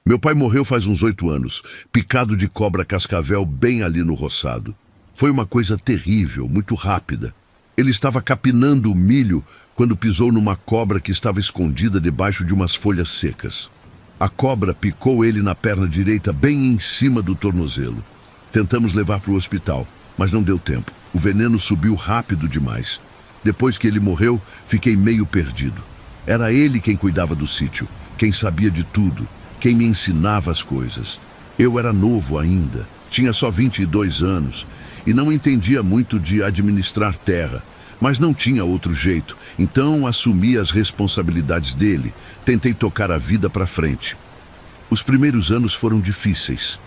Meu pai morreu faz uns 8 anos, picado de cobra cascavel bem ali no roçado. Foi uma coisa terrível, muito rápida. Ele estava capinando o milho quando pisou numa cobra que estava escondida debaixo de umas folhas secas. A cobra picou ele na perna direita, bem em cima do tornozelo. Tentamos levar para o hospital, mas não deu tempo. O veneno subiu rápido demais. Depois que ele morreu, fiquei meio perdido. Era ele quem cuidava do sítio, quem sabia de tudo, quem me ensinava as coisas. Eu era novo ainda, tinha só 22 anos e não entendia muito de administrar terra, mas não tinha outro jeito, então assumi as responsabilidades dele, tentei tocar a vida para frente. Os primeiros anos foram difíceis.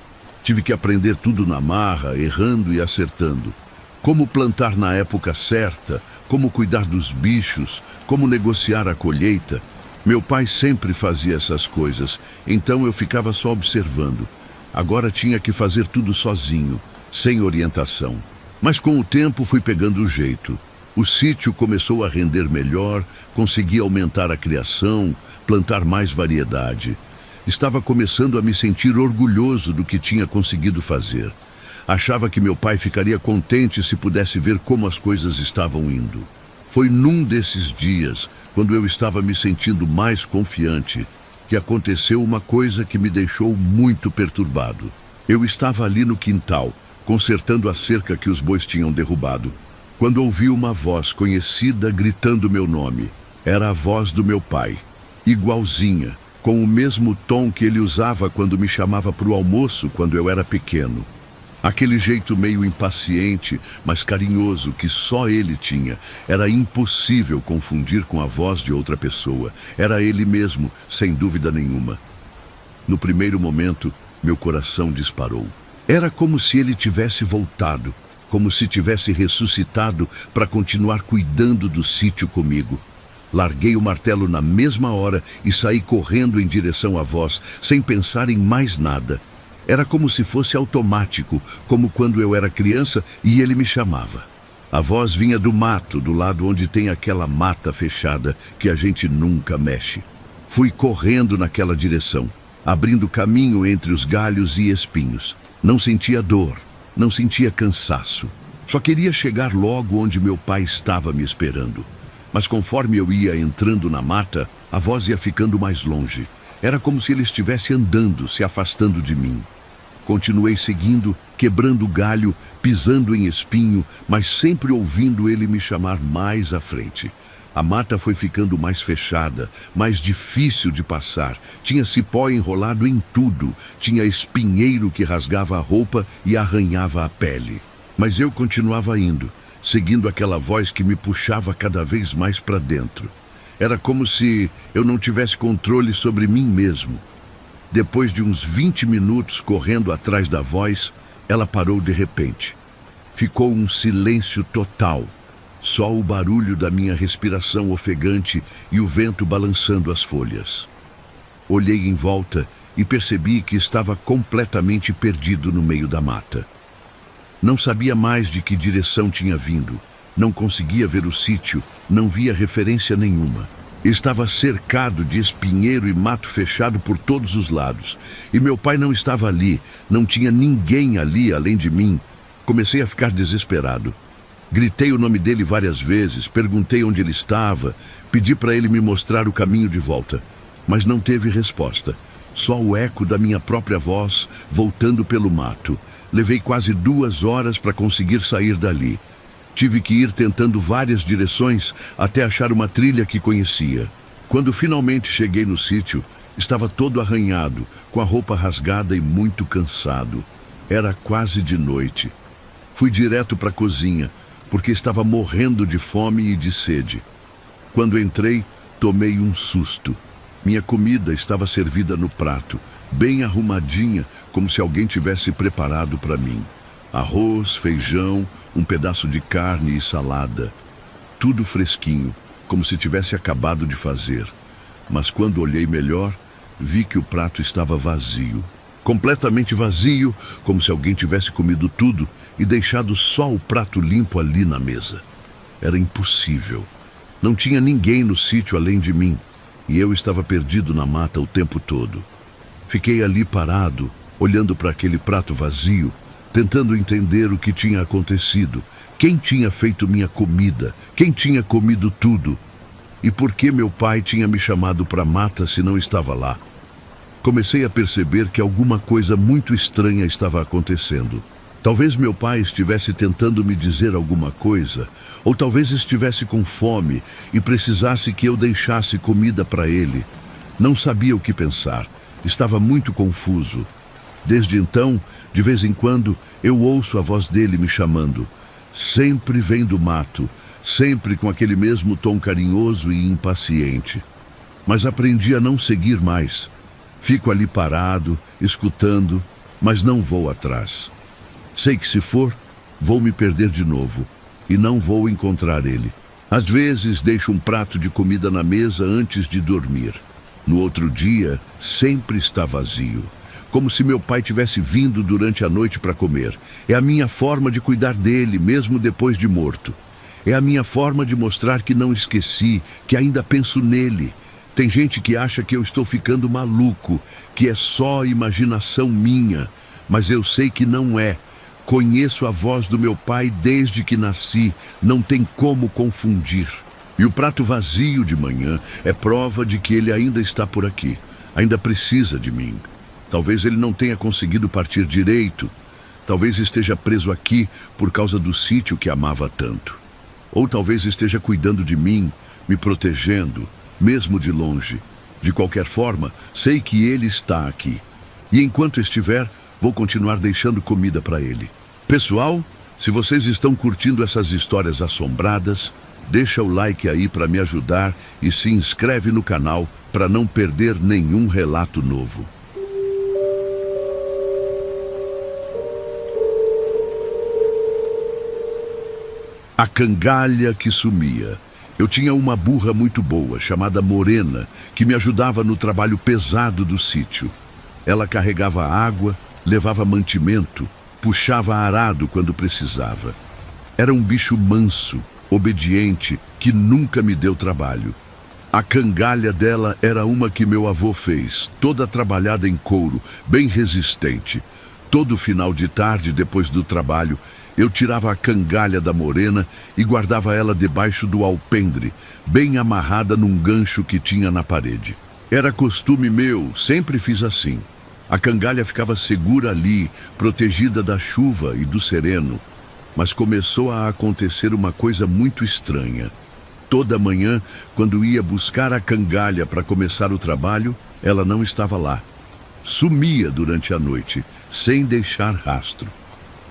Tive que aprender tudo na marra, errando e acertando. Como plantar na época certa, como cuidar dos bichos, como negociar a colheita. Meu pai sempre fazia essas coisas, então eu ficava só observando. Agora tinha que fazer tudo sozinho, sem orientação. Mas com o tempo fui pegando o jeito. O sítio começou a render melhor, consegui aumentar a criação, plantar mais variedade. Estava começando a me sentir orgulhoso do que tinha conseguido fazer. Achava que meu pai ficaria contente se pudesse ver como as coisas estavam indo. Foi num desses dias, quando eu estava me sentindo mais confiante, que aconteceu uma coisa que me deixou muito perturbado. Eu estava ali no quintal, consertando a cerca que os bois tinham derrubado, quando ouvi uma voz conhecida gritando meu nome. Era a voz do meu pai, igualzinha, com o mesmo tom que ele usava quando me chamava para o almoço quando eu era pequeno. Aquele jeito meio impaciente, mas carinhoso que só ele tinha. Era impossível confundir com a voz de outra pessoa. Era ele mesmo, sem dúvida nenhuma. No primeiro momento, meu coração disparou. Era como se ele tivesse voltado, como se tivesse ressuscitado para continuar cuidando do sítio comigo. Larguei o martelo na mesma hora e saí correndo em direção à voz, sem pensar em mais nada. Era como se fosse automático, como quando eu era criança e ele me chamava. A voz vinha do mato, do lado onde tem aquela mata fechada que a gente nunca mexe. Fui correndo naquela direção, abrindo caminho entre os galhos e espinhos. Não sentia dor, não sentia cansaço. Só queria chegar logo onde meu pai estava me esperando. Mas conforme eu ia entrando na mata, a voz ia ficando mais longe. Era como se ele estivesse andando, se afastando de mim. Continuei seguindo, quebrando galho, pisando em espinho, mas sempre ouvindo ele me chamar mais à frente. A mata foi ficando mais fechada, mais difícil de passar. Tinha cipó enrolado em tudo, tinha espinheiro que rasgava a roupa e arranhava a pele. Mas eu continuava indo, seguindo aquela voz que me puxava cada vez mais para dentro. Era como se eu não tivesse controle sobre mim mesmo. Depois de uns 20 minutos correndo atrás da voz, ela parou de repente. Ficou um silêncio total. Só o barulho da minha respiração ofegante e o vento balançando as folhas. Olhei em volta e percebi que estava completamente perdido no meio da mata. Não sabia mais de que direção tinha vindo. Não conseguia ver o sítio, não via referência nenhuma. Estava cercado de espinheiro e mato fechado por todos os lados. E meu pai não estava ali, não tinha ninguém ali além de mim. Comecei a ficar desesperado. Gritei o nome dele várias vezes, perguntei onde ele estava, pedi para ele me mostrar o caminho de volta. Mas não teve resposta. Só o eco da minha própria voz voltando pelo mato. Levei quase 2 horas para conseguir sair dali. Tive que ir tentando várias direções até achar uma trilha que conhecia. Quando finalmente cheguei no sítio, estava todo arranhado, com a roupa rasgada e muito cansado. Era quase de noite. Fui direto para a cozinha, porque estava morrendo de fome e de sede. Quando entrei, tomei um susto. Minha comida estava servida no prato, bem arrumadinha, como se alguém tivesse preparado para mim. Arroz, feijão, um pedaço de carne e salada. Tudo fresquinho, como se tivesse acabado de fazer. Mas quando olhei melhor, vi que o prato estava vazio. Completamente vazio, como se alguém tivesse comido tudo e deixado só o prato limpo ali na mesa. Era impossível. Não tinha ninguém no sítio além de mim, e eu estava perdido na mata o tempo todo. Fiquei ali parado, olhando para aquele prato vazio, tentando entender o que tinha acontecido, quem tinha feito minha comida, quem tinha comido tudo, e por que meu pai tinha me chamado para a mata se não estava lá. Comecei a perceber que alguma coisa muito estranha estava acontecendo. Talvez meu pai estivesse tentando me dizer alguma coisa, ou talvez estivesse com fome e precisasse que eu deixasse comida para ele. Não sabia o que pensar, estava muito confuso. Desde então, de vez em quando, eu ouço a voz dele me chamando. Sempre vem do mato, sempre com aquele mesmo tom carinhoso e impaciente. Mas aprendi a não seguir mais. Fico ali parado, escutando, mas não vou atrás. Sei que se for, vou me perder de novo e não vou encontrar ele. Às vezes deixo um prato de comida na mesa antes de dormir. No outro dia, sempre está vazio. Como se meu pai tivesse vindo durante a noite para comer. É a minha forma de cuidar dele, mesmo depois de morto. É a minha forma de mostrar que não esqueci, que ainda penso nele. Tem gente que acha que eu estou ficando maluco, que é só imaginação minha. Mas eu sei que não é. Conheço a voz do meu pai desde que nasci, não tem como confundir. E o prato vazio de manhã é prova de que ele ainda está por aqui, ainda precisa de mim. Talvez ele não tenha conseguido partir direito, talvez esteja preso aqui por causa do sítio que amava tanto. Ou talvez esteja cuidando de mim, me protegendo, mesmo de longe. De qualquer forma, sei que ele está aqui. E enquanto estiver, vou continuar deixando comida para ele. Pessoal, se vocês estão curtindo essas histórias assombradas, deixa o like aí para me ajudar e se inscreve no canal para não perder nenhum relato novo. A cangalha que sumia. Eu tinha uma burra muito boa, chamada Morena, que me ajudava no trabalho pesado do sítio. Ela carregava água, levava mantimento, puxava arado quando precisava. Era um bicho manso, obediente, que nunca me deu trabalho. A cangalha dela era uma que meu avô fez, toda trabalhada em couro, bem resistente. Todo final de tarde, depois do trabalho, eu tirava a cangalha da Morena e guardava ela debaixo do alpendre, bem amarrada num gancho que tinha na parede. Era costume meu, sempre fiz assim. A cangalha ficava segura ali, protegida da chuva e do sereno. Mas começou a acontecer uma coisa muito estranha. Toda manhã, quando ia buscar a cangalha para começar o trabalho, ela não estava lá. Sumia durante a noite, sem deixar rastro.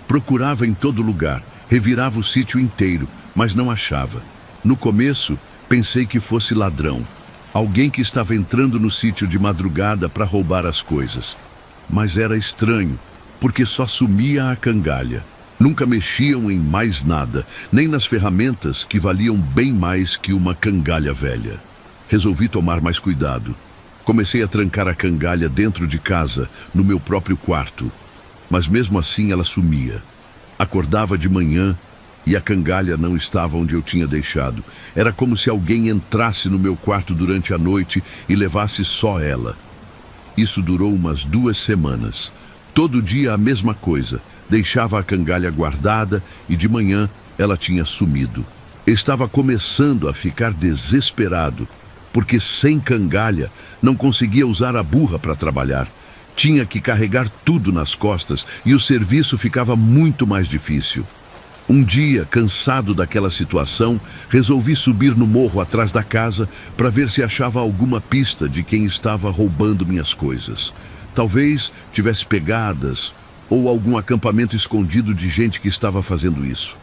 Procurava em todo lugar, revirava o sítio inteiro, mas não achava. No começo, pensei que fosse ladrão. Alguém que estava entrando no sítio de madrugada para roubar as coisas. Mas era estranho, porque só sumia a cangalha. Nunca mexiam em mais nada, nem nas ferramentas que valiam bem mais que uma cangalha velha. Resolvi tomar mais cuidado. Comecei a trancar a cangalha dentro de casa, no meu próprio quarto. Mas mesmo assim ela sumia. Acordava de manhã e a cangalha não estava onde eu tinha deixado. Era como se alguém entrasse no meu quarto durante a noite e levasse só ela. Isso durou umas 2 semanas. Todo dia a mesma coisa. Deixava a cangalha guardada e de manhã ela tinha sumido. Estava começando a ficar desesperado, porque sem cangalha não conseguia usar a burra para trabalhar. Tinha que carregar tudo nas costas e o serviço ficava muito mais difícil. Um dia, cansado daquela situação, resolvi subir no morro atrás da casa para ver se achava alguma pista de quem estava roubando minhas coisas. Talvez tivesse pegadas ou algum acampamento escondido de gente que estava fazendo isso.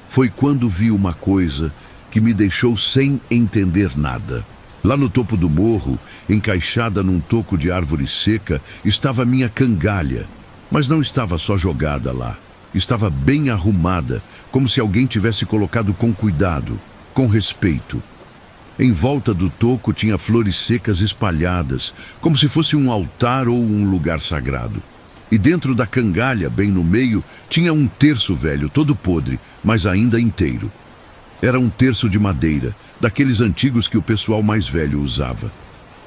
Foi quando vi uma coisa que me deixou sem entender nada. Lá no topo do morro, encaixada num toco de árvore seca, estava minha cangalha. Mas não estava só jogada lá. Estava bem arrumada, como se alguém tivesse colocado com cuidado, com respeito. Em volta do toco tinha flores secas espalhadas, como se fosse um altar ou um lugar sagrado. E dentro da cangalha, bem no meio, tinha um terço velho, todo podre, mas ainda inteiro. Era um terço de madeira, daqueles antigos que o pessoal mais velho usava.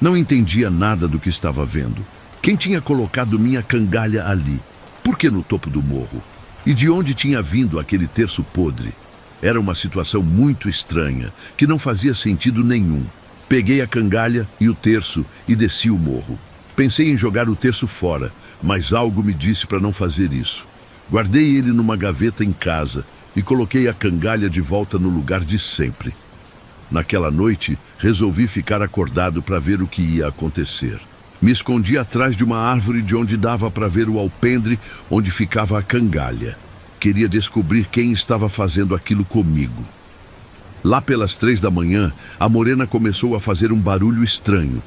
Não entendia nada do que estava vendo. Quem tinha colocado minha cangalha ali? Por que no topo do morro? E de onde tinha vindo aquele terço podre? Era uma situação muito estranha, que não fazia sentido nenhum. Peguei a cangalha e o terço e desci o morro. Pensei em jogar o terço fora, mas algo me disse para não fazer isso. Guardei ele numa gaveta em casa e coloquei a cangalha de volta no lugar de sempre. Naquela noite, resolvi ficar acordado para ver o que ia acontecer. Me escondi atrás de uma árvore de onde dava para ver o alpendre onde ficava a cangalha. Queria descobrir quem estava fazendo aquilo comigo. Lá pelas 3 da manhã, a morena começou a fazer um barulho estranho.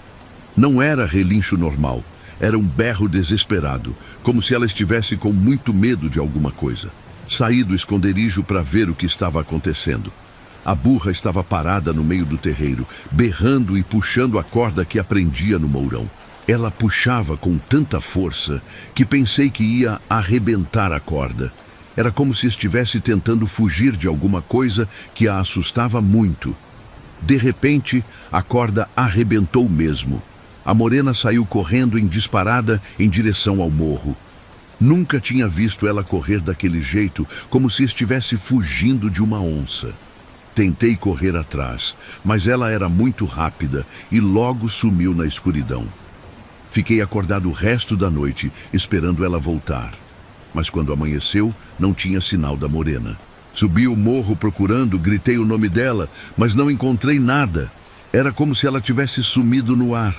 Não era relincho normal, era um berro desesperado, como se ela estivesse com muito medo de alguma coisa. Saí do esconderijo para ver o que estava acontecendo. A burra estava parada no meio do terreiro, berrando e puxando a corda que prendia no mourão. Ela puxava com tanta força que pensei que ia arrebentar a corda. Era como se estivesse tentando fugir de alguma coisa que a assustava muito. De repente, a corda arrebentou mesmo. A morena saiu correndo em disparada em direção ao morro. Nunca tinha visto ela correr daquele jeito, como se estivesse fugindo de uma onça. Tentei correr atrás, mas ela era muito rápida e logo sumiu na escuridão. Fiquei acordado o resto da noite, esperando ela voltar. Mas quando amanheceu, não tinha sinal da morena. Subi o morro procurando, gritei o nome dela, mas não encontrei nada. Era como se ela tivesse sumido no ar.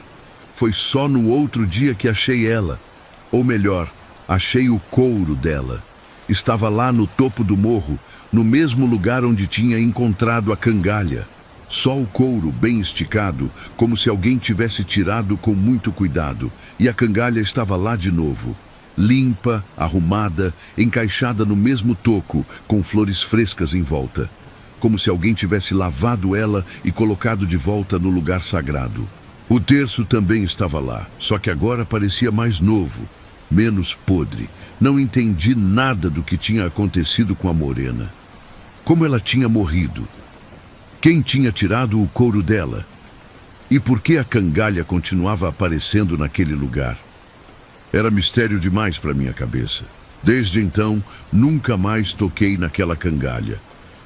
Foi só no outro dia que achei ela. Ou melhor, achei o couro dela. Estava lá no topo do morro, no mesmo lugar onde tinha encontrado a cangalha. Só o couro bem esticado, como se alguém tivesse tirado com muito cuidado, e a cangalha estava lá de novo. Limpa, arrumada, encaixada no mesmo toco, com flores frescas em volta. Como se alguém tivesse lavado ela e colocado de volta no lugar sagrado. O terço também estava lá, só que agora parecia mais novo, menos podre. Não entendi nada do que tinha acontecido com a morena. Como ela tinha morrido? Quem tinha tirado o couro dela? E por que a cangalha continuava aparecendo naquele lugar? Era mistério demais para minha cabeça. Desde então, nunca mais toquei naquela cangalha.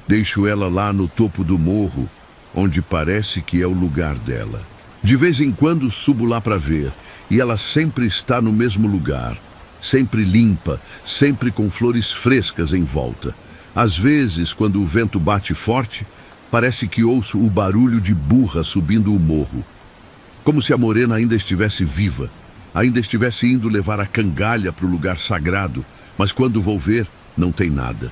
Deixo ela lá no topo do morro, onde parece que é o lugar dela. De vez em quando subo lá para ver, e ela sempre está no mesmo lugar. Sempre limpa, sempre com flores frescas em volta. Às vezes, quando o vento bate forte, parece que ouço o barulho de burra subindo o morro. Como se a morena ainda estivesse viva, ainda estivesse indo levar a cangalha para o lugar sagrado, mas quando vou ver, não tem nada.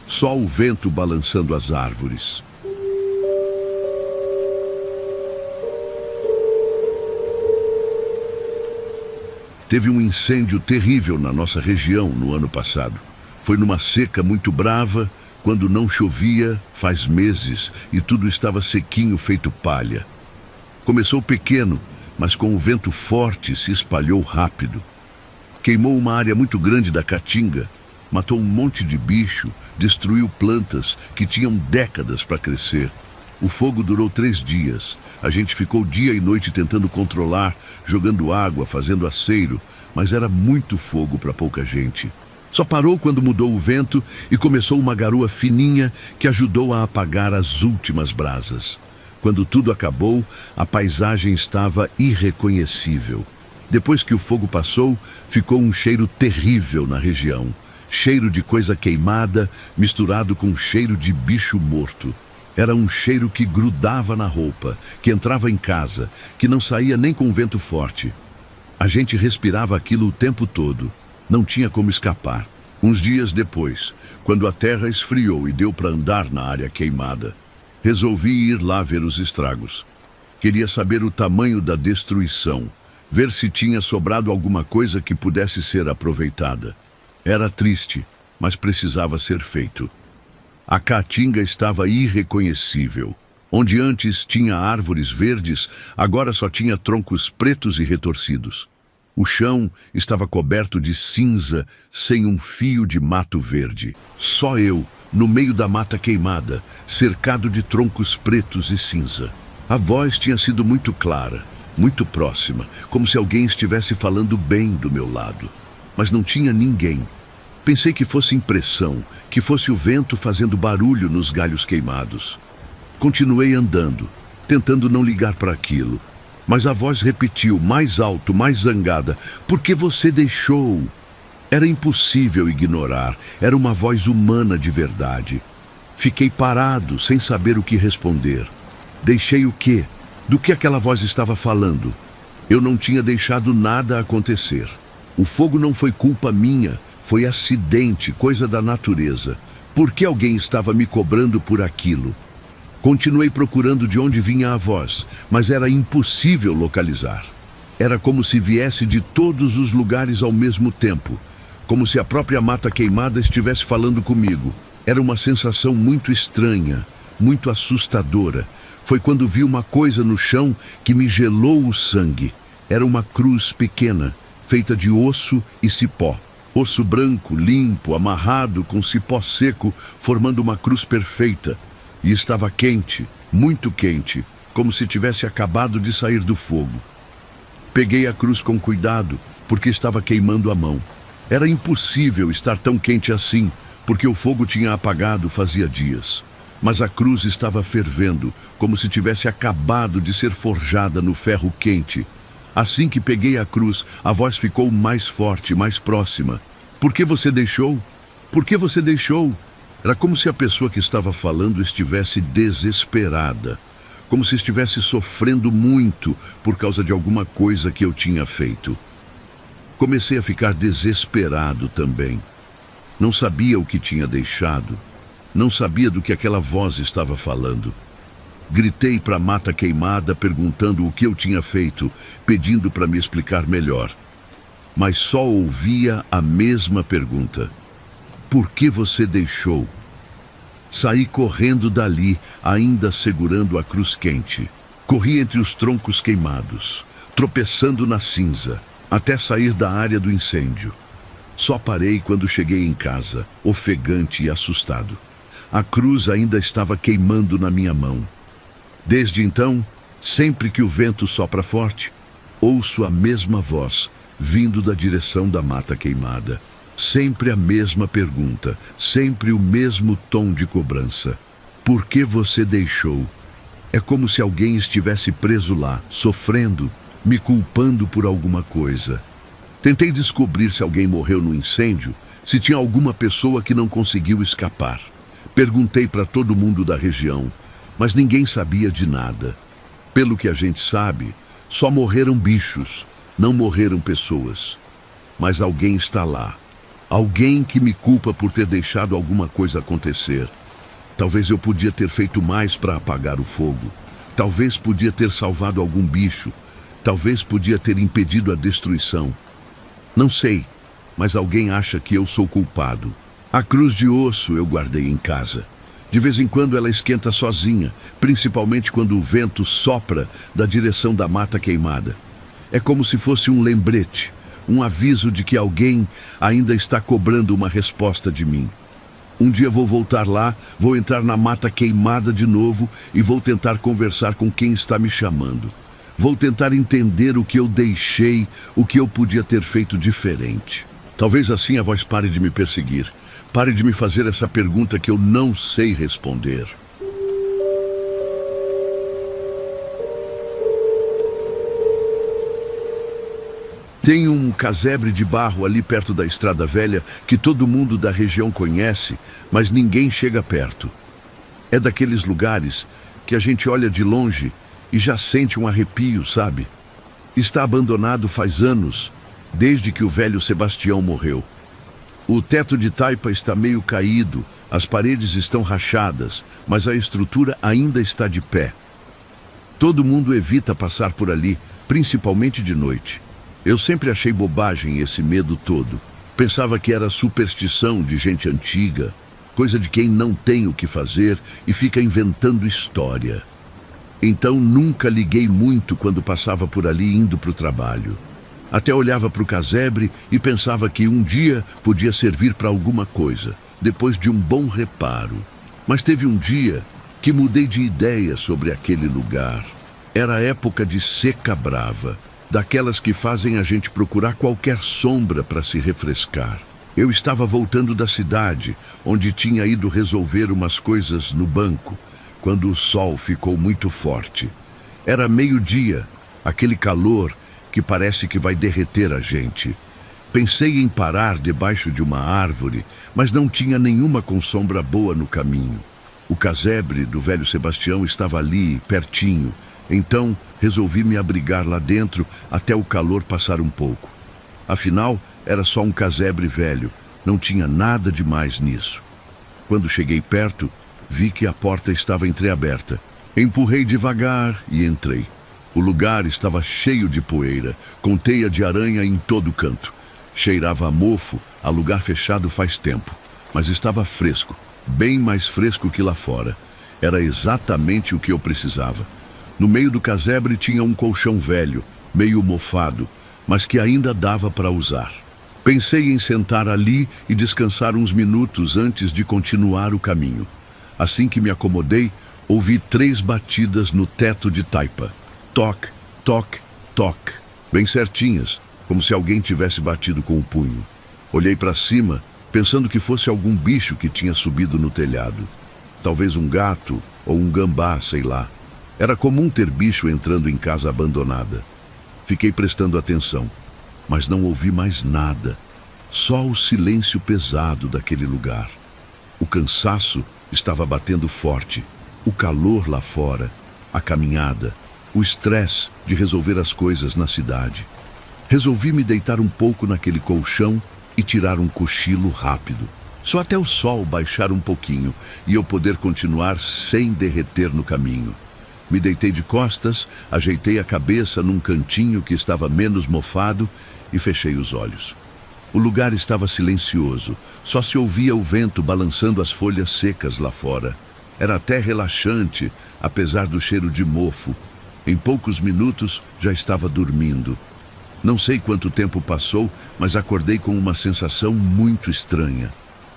Só o vento balançando as árvores. Teve um incêndio terrível na nossa região no ano passado. Foi numa seca muito brava, quando não chovia faz meses e tudo estava sequinho feito palha. Começou pequeno, mas com o vento forte se espalhou rápido. Queimou uma área muito grande da caatinga, matou um monte de bicho, destruiu plantas que tinham décadas para crescer. O fogo durou 3 dias. A gente ficou dia e noite tentando controlar, jogando água, fazendo aceiro, mas era muito fogo para pouca gente. Só parou quando mudou o vento e começou uma garoa fininha que ajudou a apagar as últimas brasas. Quando tudo acabou, a paisagem estava irreconhecível. Depois que o fogo passou, ficou um cheiro terrível na região. Cheiro de coisa queimada, misturado com cheiro de bicho morto. Era um cheiro que grudava na roupa, que entrava em casa, que não saía nem com vento forte. A gente respirava aquilo o tempo todo. Não tinha como escapar. Uns dias depois, quando a terra esfriou e deu para andar na área queimada, resolvi ir lá ver os estragos. Queria saber o tamanho da destruição, ver se tinha sobrado alguma coisa que pudesse ser aproveitada. Era triste, mas precisava ser feito. A caatinga estava irreconhecível. Onde antes tinha árvores verdes, agora só tinha troncos pretos e retorcidos. O chão estava coberto de cinza, sem um fio de mato verde. Só eu, no meio da mata queimada, cercado de troncos pretos e cinza. A voz tinha sido muito clara, muito próxima, como se alguém estivesse falando bem do meu lado. Mas não tinha ninguém. Pensei que fosse impressão, que fosse o vento fazendo barulho nos galhos queimados. Continuei andando, tentando não ligar para aquilo. Mas a voz repetiu, mais alto, mais zangada: "Por que você deixou?" Era impossível ignorar, era uma voz humana de verdade. Fiquei parado, sem saber o que responder. Deixei o quê? Do que aquela voz estava falando? Eu não tinha deixado nada acontecer. O fogo não foi culpa minha, foi acidente, coisa da natureza. Por que alguém estava me cobrando por aquilo? Continuei procurando de onde vinha a voz, mas era impossível localizar. Era como se viesse de todos os lugares ao mesmo tempo, como se a própria mata queimada estivesse falando comigo. Era uma sensação muito estranha, muito assustadora. Foi quando vi uma coisa no chão que me gelou o sangue. Era uma cruz pequena, feita de osso e cipó. Osso branco, limpo, amarrado com cipó seco, formando uma cruz perfeita. E estava quente, muito quente, como se tivesse acabado de sair do fogo. Peguei a cruz com cuidado, porque estava queimando a mão. Era impossível estar tão quente assim, porque o fogo tinha apagado fazia dias. Mas a cruz estava fervendo, como se tivesse acabado de ser forjada no ferro quente. Assim que peguei a cruz, a voz ficou mais forte, mais próxima. "Por que você deixou? Por que você deixou?" Era como se a pessoa que estava falando estivesse desesperada, como se estivesse sofrendo muito por causa de alguma coisa que eu tinha feito. Comecei a ficar desesperado também. Não sabia o que tinha deixado, não sabia do que aquela voz estava falando. Gritei para a mata queimada perguntando o que eu tinha feito, pedindo para me explicar melhor. Mas só ouvia a mesma pergunta: "Por que você deixou?" Saí correndo dali, ainda segurando a cruz quente. Corri entre os troncos queimados, tropeçando na cinza, até sair da área do incêndio. Só parei quando cheguei em casa, ofegante e assustado. A cruz ainda estava queimando na minha mão. Desde então, sempre que o vento sopra forte, ouço a mesma voz, vindo da direção da mata queimada. Sempre a mesma pergunta, sempre o mesmo tom de cobrança. "Por que você deixou?" É como se alguém estivesse preso lá, sofrendo, me culpando por alguma coisa. Tentei descobrir se alguém morreu no incêndio, se tinha alguma pessoa que não conseguiu escapar. Perguntei para todo mundo da região, mas ninguém sabia de nada. Pelo que a gente sabe, só morreram bichos, não morreram pessoas. Mas alguém está lá. Alguém que me culpa por ter deixado alguma coisa acontecer. Talvez eu podia ter feito mais para apagar o fogo. Talvez podia ter salvado algum bicho. Talvez podia ter impedido a destruição. Não sei, mas alguém acha que eu sou culpado. A cruz de osso eu guardei em casa. De vez em quando ela esquenta sozinha, principalmente quando o vento sopra da direção da mata queimada. É como se fosse um lembrete, um aviso de que alguém ainda está cobrando uma resposta de mim. Um dia vou voltar lá, vou entrar na mata queimada de novo e vou tentar conversar com quem está me chamando. Vou tentar entender o que eu deixei, o que eu podia ter feito diferente. Talvez assim a voz pare de me perseguir. Pare de me fazer essa pergunta que eu não sei responder. Tem um casebre de barro ali perto da Estrada Velha que todo mundo da região conhece, mas ninguém chega perto. É daqueles lugares que a gente olha de longe e já sente um arrepio, sabe? Está abandonado faz anos, desde que o velho Sebastião morreu. O teto de taipa está meio caído, as paredes estão rachadas, mas a estrutura ainda está de pé. Todo mundo evita passar por ali, principalmente de noite. Eu sempre achei bobagem esse medo todo. Pensava que era superstição de gente antiga, coisa de quem não tem o que fazer e fica inventando história. Então nunca liguei muito quando passava por ali indo para o trabalho. Até olhava para o casebre e pensava que um dia podia servir para alguma coisa, depois de um bom reparo. Mas teve um dia que mudei de ideia sobre aquele lugar. Era época de seca brava, daquelas que fazem a gente procurar qualquer sombra para se refrescar. Eu estava voltando da cidade, onde tinha ido resolver umas coisas no banco, quando o sol ficou muito forte. Era meio-dia, aquele calor que parece que vai derreter a gente. Pensei em parar debaixo de uma árvore, mas não tinha nenhuma com sombra boa no caminho. O casebre do velho Sebastião estava ali, pertinho, então resolvi me abrigar lá dentro até o calor passar um pouco. Afinal, era só um casebre velho, não tinha nada de mais nisso. Quando cheguei perto, vi que a porta estava entreaberta. Empurrei devagar e entrei. O lugar estava cheio de poeira, com teia de aranha em todo canto. Cheirava a mofo, a lugar fechado faz tempo, mas estava fresco, bem mais fresco que lá fora. Era exatamente o que eu precisava. No meio do casebre tinha um colchão velho, meio mofado, mas que ainda dava para usar. Pensei em sentar ali e descansar uns minutos antes de continuar o caminho. Assim que me acomodei, ouvi 3 batidas no teto de taipa. Toque, toque, toque. Bem certinhas, como se alguém tivesse batido com o punho. Olhei para cima, pensando que fosse algum bicho que tinha subido no telhado. Talvez um gato ou um gambá, sei lá. Era comum ter bicho entrando em casa abandonada. Fiquei prestando atenção, mas não ouvi mais nada. Só o silêncio pesado daquele lugar. O cansaço estava batendo forte. O calor lá fora, a caminhada, o estresse de resolver as coisas na cidade. Resolvi me deitar um pouco naquele colchão e tirar um cochilo rápido. Só até o sol baixar um pouquinho e eu poder continuar sem derreter no caminho. Me deitei de costas, ajeitei a cabeça num cantinho que estava menos mofado e fechei os olhos. O lugar estava silencioso, só se ouvia o vento balançando as folhas secas lá fora. Era até relaxante, apesar do cheiro de mofo. Em poucos minutos já estava dormindo. Não sei quanto tempo passou, mas acordei com uma sensação muito estranha.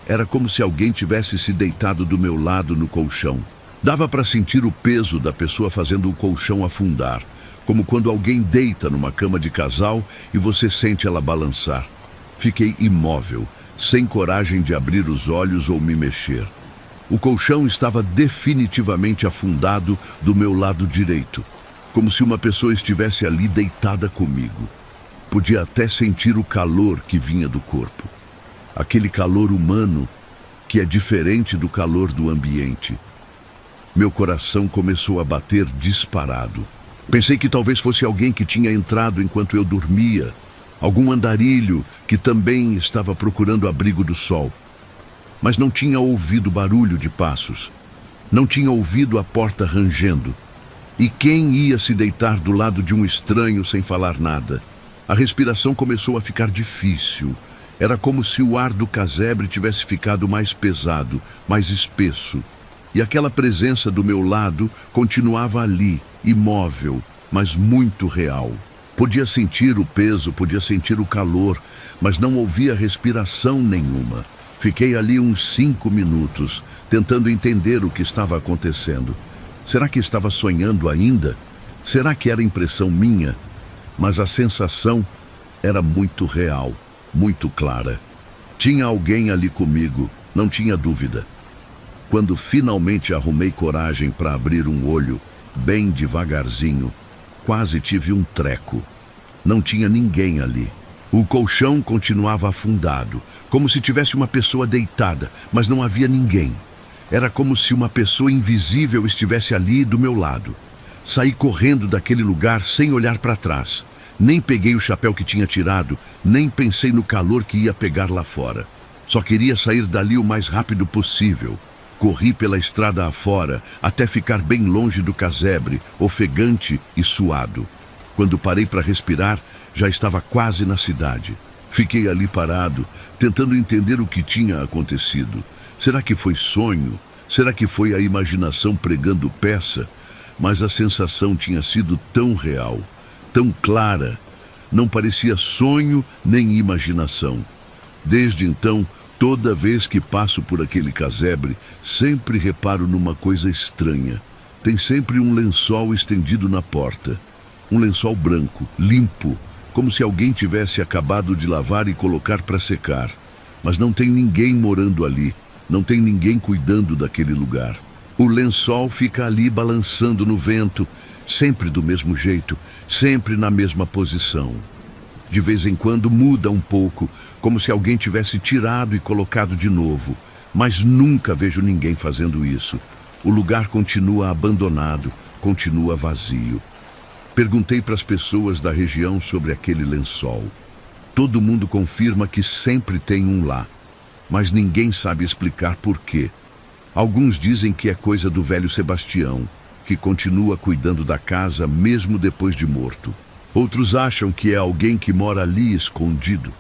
Era como se alguém tivesse se deitado do meu lado no colchão. Dava para sentir o peso da pessoa fazendo o colchão afundar, como quando alguém deita numa cama de casal e você sente ela balançar. Fiquei imóvel, sem coragem de abrir os olhos ou me mexer. O colchão estava definitivamente afundado do meu lado direito, como se uma pessoa estivesse ali deitada comigo. Podia até sentir o calor que vinha do corpo. Aquele calor humano que é diferente do calor do ambiente. Meu coração começou a bater disparado. Pensei que talvez fosse alguém que tinha entrado enquanto eu dormia, algum andarilho que também estava procurando abrigo do sol. Mas não tinha ouvido barulho de passos. Não tinha ouvido a porta rangendo. E quem ia se deitar do lado de um estranho sem falar nada? A respiração começou a ficar difícil. Era como se o ar do casebre tivesse ficado mais pesado, mais espesso. E aquela presença do meu lado continuava ali, imóvel, mas muito real. Podia sentir o peso, podia sentir o calor, mas não ouvia respiração nenhuma. Fiquei ali uns 5 minutos, tentando entender o que estava acontecendo. Será que estava sonhando ainda? Será que era impressão minha? Mas a sensação era muito real, muito clara. Tinha alguém ali comigo, não tinha dúvida. Quando finalmente arrumei coragem para abrir um olho, bem devagarzinho, quase tive um treco. Não tinha ninguém ali. O colchão continuava afundado, como se tivesse uma pessoa deitada, mas não havia ninguém. Era como se uma pessoa invisível estivesse ali do meu lado. Saí correndo daquele lugar sem olhar para trás. Nem peguei o chapéu que tinha tirado, nem pensei no calor que ia pegar lá fora. Só queria sair dali o mais rápido possível. Corri pela estrada afora, até ficar bem longe do casebre, ofegante e suado. Quando parei para respirar, já estava quase na cidade. Fiquei ali parado, tentando entender o que tinha acontecido. Será que foi sonho? Será que foi a imaginação pregando peça? Mas a sensação tinha sido tão real, tão clara. Não parecia sonho nem imaginação. Desde então, toda vez que passo por aquele casebre, sempre reparo numa coisa estranha. Tem sempre um lençol estendido na porta. Um lençol branco, limpo, como se alguém tivesse acabado de lavar e colocar para secar. Mas não tem ninguém morando ali, não tem ninguém cuidando daquele lugar. O lençol fica ali balançando no vento, sempre do mesmo jeito, sempre na mesma posição. De vez em quando muda um pouco, como se alguém tivesse tirado e colocado de novo, mas nunca vejo ninguém fazendo isso. O lugar continua abandonado, continua vazio. Perguntei para as pessoas da região sobre aquele lençol. Todo mundo confirma que sempre tem um lá, mas ninguém sabe explicar por quê. Alguns dizem que é coisa do velho Sebastião, que continua cuidando da casa mesmo depois de morto. Outros acham que é alguém que mora ali escondido,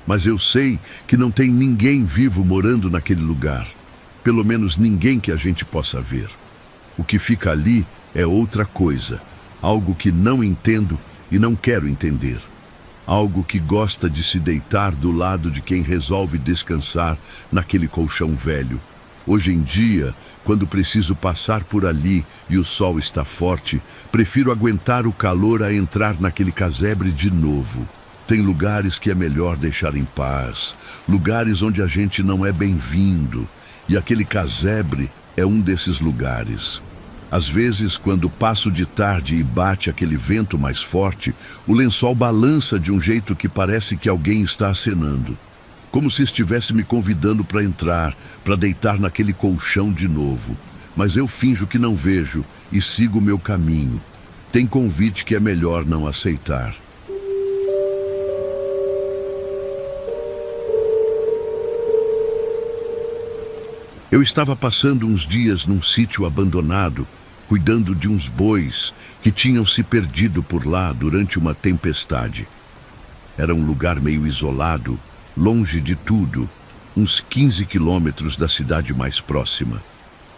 mas eu sei que não tem ninguém vivo morando naquele lugar. Pelo menos ninguém que a gente possa ver. O que fica ali é outra coisa, algo que não entendo e não quero entender. Algo que gosta de se deitar do lado de quem resolve descansar naquele colchão velho. Hoje em dia, quando preciso passar por ali e o sol está forte, prefiro aguentar o calor a entrar naquele casebre de novo. Tem lugares que é melhor deixar em paz, lugares onde a gente não é bem-vindo, e aquele casebre é um desses lugares. Às vezes, quando passo de tarde e bate aquele vento mais forte, o lençol balança de um jeito que parece que alguém está acenando. Como se estivesse me convidando para entrar, para deitar naquele colchão de novo. Mas eu finjo que não vejo e sigo o meu caminho. Tem convite que é melhor não aceitar. Eu estava passando uns dias num sítio abandonado, cuidando de uns bois que tinham se perdido por lá durante uma tempestade. Era um lugar meio isolado, longe de tudo, uns 15 quilômetros da cidade mais próxima.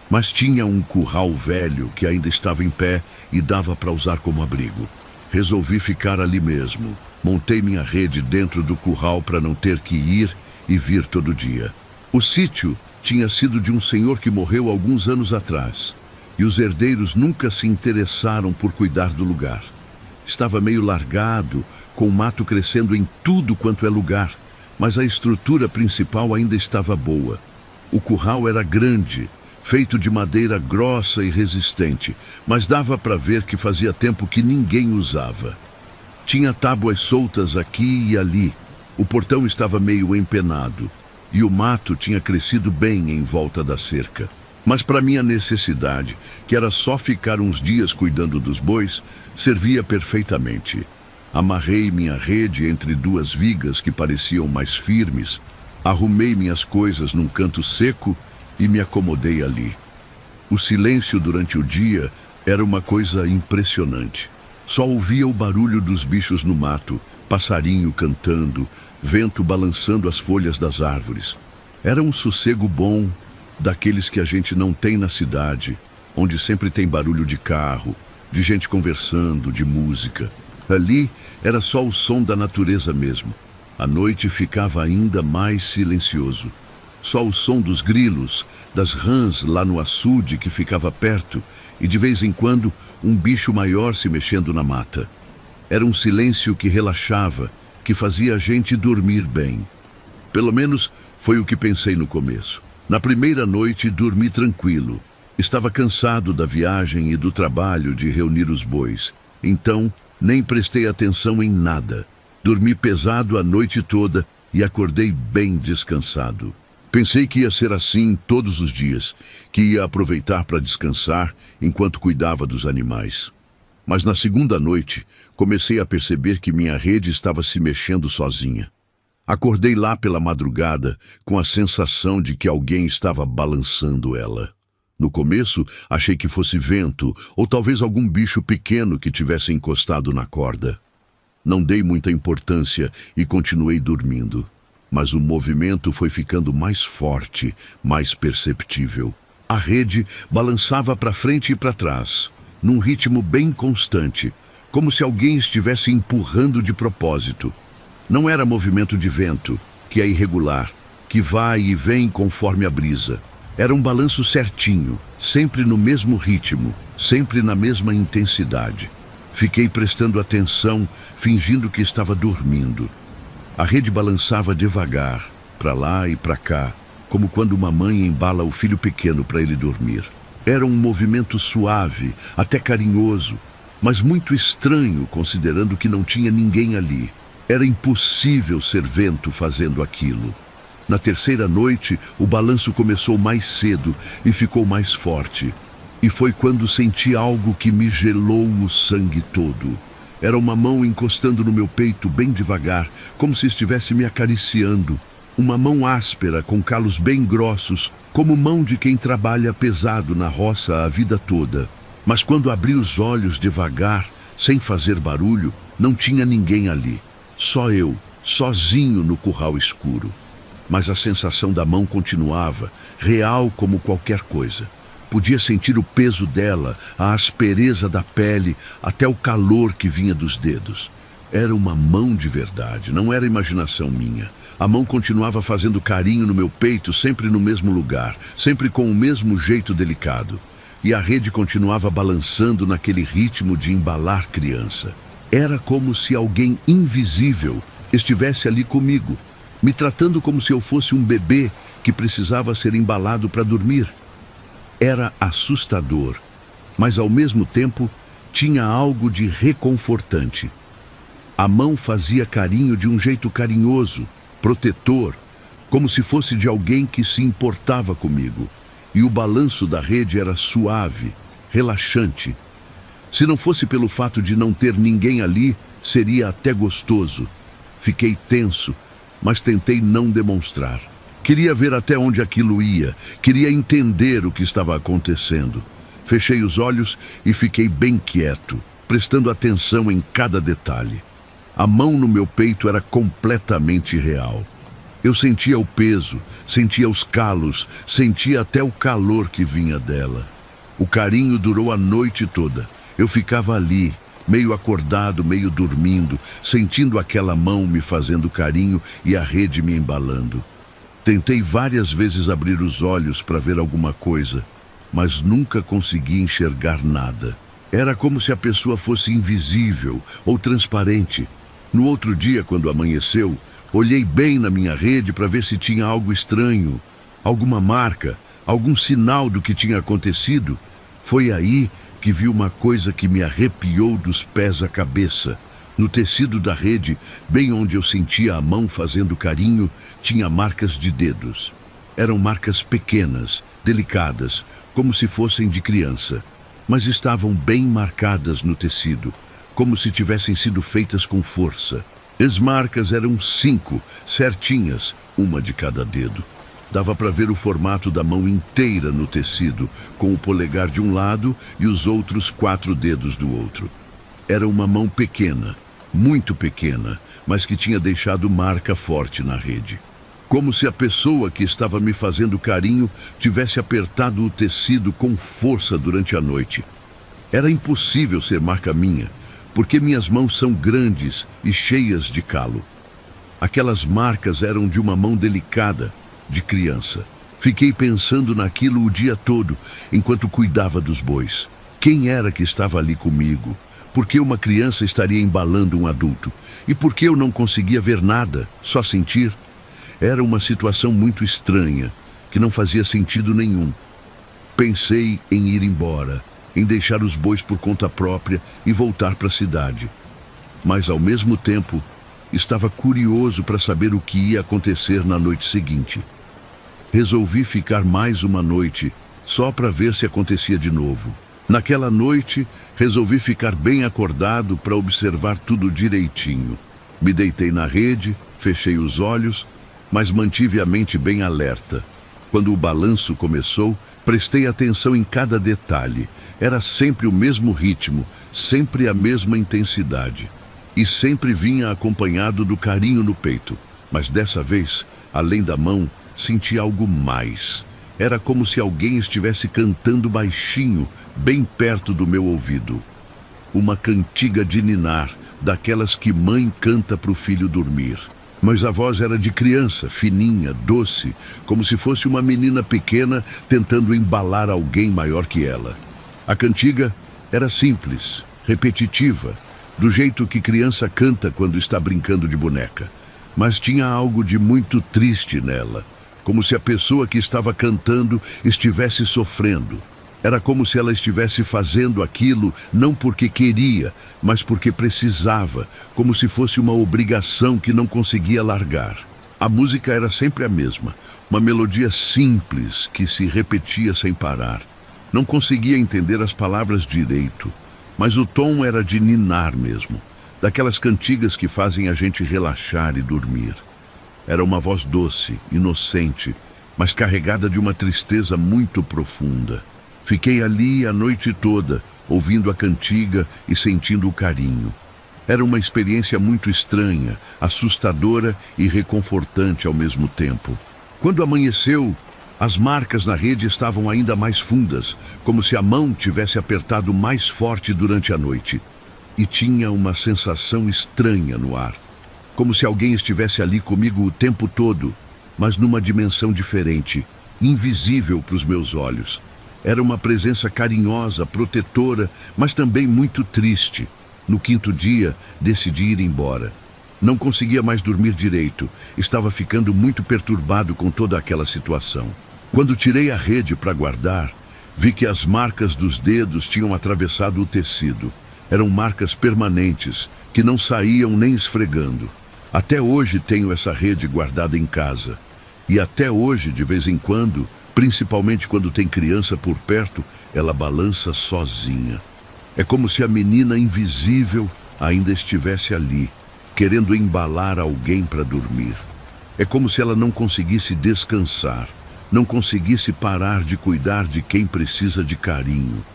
Mas tinha um curral velho que ainda estava em pé e dava para usar como abrigo. Resolvi ficar ali mesmo. Montei minha rede dentro do curral para não ter que ir e vir todo dia. O sítio tinha sido de um senhor que morreu alguns anos atrás, e os herdeiros nunca se interessaram por cuidar do lugar. Estava meio largado, com mato crescendo em tudo quanto é lugar, mas a estrutura principal ainda estava boa. O curral era grande, feito de madeira grossa e resistente, mas dava para ver que fazia tempo que ninguém usava. Tinha tábuas soltas aqui e ali, o portão estava meio empenado, e o mato tinha crescido bem em volta da cerca. Mas para minha necessidade, que era só ficar uns dias cuidando dos bois, servia perfeitamente. Amarrei minha rede entre duas vigas que pareciam mais firmes, arrumei minhas coisas num canto seco e me acomodei ali. O silêncio durante o dia era uma coisa impressionante. Só ouvia o barulho dos bichos no mato, passarinho cantando, vento balançando as folhas das árvores. Era um sossego bom, daqueles que a gente não tem na cidade, onde sempre tem barulho de carro, de gente conversando, de música. Ali era só o som da natureza mesmo. A noite ficava ainda mais silencioso. Só o som dos grilos, das rãs lá no açude que ficava perto, e de vez em quando um bicho maior se mexendo na mata. Era um silêncio que relaxava, que fazia a gente dormir bem. Pelo menos foi o que pensei no começo. Na primeira noite dormi tranquilo. Estava cansado da viagem e do trabalho de reunir os bois. Então, nem prestei atenção em nada. Dormi pesado a noite toda e acordei bem descansado. Pensei que ia ser assim todos os dias, que ia aproveitar para descansar enquanto cuidava dos animais. Mas na segunda noite, comecei a perceber que minha rede estava se mexendo sozinha. Acordei lá pela madrugada com a sensação de que alguém estava balançando ela. No começo, achei que fosse vento ou talvez algum bicho pequeno que tivesse encostado na corda. Não dei muita importância e continuei dormindo. Mas o movimento foi ficando mais forte, mais perceptível. A rede balançava para frente e para trás, num ritmo bem constante, como se alguém estivesse empurrando de propósito. Não era movimento de vento, que é irregular, que vai e vem conforme a brisa. Era um balanço certinho, sempre no mesmo ritmo, sempre na mesma intensidade. Fiquei prestando atenção, fingindo que estava dormindo. A rede balançava devagar, para lá e para cá, como quando uma mãe embala o filho pequeno para ele dormir. Era um movimento suave, até carinhoso, mas muito estranho, considerando que não tinha ninguém ali. Era impossível ser vento fazendo aquilo. Na terceira noite, o balanço começou mais cedo e ficou mais forte. E foi quando senti algo que me gelou o sangue todo. Era uma mão encostando no meu peito bem devagar, como se estivesse me acariciando. Uma mão áspera, com calos bem grossos, como mão de quem trabalha pesado na roça a vida toda. Mas quando abri os olhos devagar, sem fazer barulho, não tinha ninguém ali. Só eu, sozinho no curral escuro. Mas a sensação da mão continuava, real como qualquer coisa. Podia sentir o peso dela, a aspereza da pele, até o calor que vinha dos dedos. Era uma mão de verdade, não era imaginação minha. A mão continuava fazendo carinho no meu peito, sempre no mesmo lugar, sempre com o mesmo jeito delicado. E a rede continuava balançando naquele ritmo de embalar criança. Era como se alguém invisível estivesse ali comigo, me tratando como se eu fosse um bebê que precisava ser embalado para dormir. Era assustador, mas ao mesmo tempo tinha algo de reconfortante. A mão fazia carinho de um jeito carinhoso, protetor, como se fosse de alguém que se importava comigo. E o balanço da rede era suave, relaxante. Se não fosse pelo fato de não ter ninguém ali, seria até gostoso. Fiquei tenso, mas tentei não demonstrar. Queria ver até onde aquilo ia, queria entender o que estava acontecendo. Fechei os olhos e fiquei bem quieto, prestando atenção em cada detalhe. A mão no meu peito era completamente real. Eu sentia o peso, sentia os calos, sentia até o calor que vinha dela. O carinho durou a noite toda. Eu ficava ali, meio acordado, meio dormindo, sentindo aquela mão me fazendo carinho e a rede me embalando. Tentei várias vezes abrir os olhos para ver alguma coisa, mas nunca consegui enxergar nada. Era como se a pessoa fosse invisível ou transparente. No outro dia, quando amanheceu, olhei bem na minha rede para ver se tinha algo estranho, alguma marca, algum sinal do que tinha acontecido. Foi aí que vi uma coisa que me arrepiou dos pés à cabeça. No tecido da rede, bem onde eu sentia a mão fazendo carinho, tinha marcas de dedos. Eram marcas pequenas, delicadas, como se fossem de criança, mas estavam bem marcadas no tecido, como se tivessem sido feitas com força. As marcas eram 5, certinhas, uma de cada dedo. Dava para ver o formato da mão inteira no tecido, com o polegar de um lado e os outros 4 dedos do outro. Era uma mão pequena, muito pequena, mas que tinha deixado marca forte na rede. Como se a pessoa que estava me fazendo carinho tivesse apertado o tecido com força durante a noite. Era impossível ser marca minha, porque minhas mãos são grandes e cheias de calo. Aquelas marcas eram de uma mão delicada, de criança. Fiquei pensando naquilo o dia todo, enquanto cuidava dos bois. Quem era que estava ali comigo? Por que uma criança estaria embalando um adulto? E por que eu não conseguia ver nada, só sentir? Era uma situação muito estranha, que não fazia sentido nenhum. Pensei em ir embora, em deixar os bois por conta própria e voltar para a cidade. Mas, ao mesmo tempo, estava curioso para saber o que ia acontecer na noite seguinte. Resolvi ficar mais uma noite, só para ver se acontecia de novo. Naquela noite, resolvi ficar bem acordado para observar tudo direitinho. Me deitei na rede, fechei os olhos, mas mantive a mente bem alerta. Quando o balanço começou, prestei atenção em cada detalhe. Era sempre o mesmo ritmo, sempre a mesma intensidade. E sempre vinha acompanhado do carinho no peito. Mas dessa vez, além da mão, senti algo mais. Era como se alguém estivesse cantando baixinho, bem perto do meu ouvido. Uma cantiga de ninar, daquelas que mãe canta para o filho dormir. Mas a voz era de criança, fininha, doce, como se fosse uma menina pequena tentando embalar alguém maior que ela. A cantiga era simples, repetitiva, do jeito que criança canta quando está brincando de boneca. Mas tinha algo de muito triste nela, como se a pessoa que estava cantando estivesse sofrendo. Era como se ela estivesse fazendo aquilo não porque queria, mas porque precisava, como se fosse uma obrigação que não conseguia largar. A música era sempre a mesma, uma melodia simples que se repetia sem parar. Não conseguia entender as palavras direito, mas o tom era de ninar mesmo, daquelas cantigas que fazem a gente relaxar e dormir. Era uma voz doce, inocente, mas carregada de uma tristeza muito profunda. Fiquei ali a noite toda, ouvindo a cantiga e sentindo o carinho. Era uma experiência muito estranha, assustadora e reconfortante ao mesmo tempo. Quando amanheceu, as marcas na rede estavam ainda mais fundas, como se a mão tivesse apertado mais forte durante a noite. E tinha uma sensação estranha no ar, como se alguém estivesse ali comigo o tempo todo, mas numa dimensão diferente, invisível para os meus olhos. Era uma presença carinhosa, protetora, mas também muito triste. No 5º dia, decidi ir embora. Não conseguia mais dormir direito. Estava ficando muito perturbado com toda aquela situação. Quando tirei a rede para guardar, vi que as marcas dos dedos tinham atravessado o tecido. Eram marcas permanentes, que não saíam nem esfregando. Até hoje tenho essa rede guardada em casa. E até hoje, de vez em quando, principalmente quando tem criança por perto, ela balança sozinha. É como se a menina invisível ainda estivesse ali, querendo embalar alguém para dormir. É como se ela não conseguisse descansar, não conseguisse parar de cuidar de quem precisa de carinho.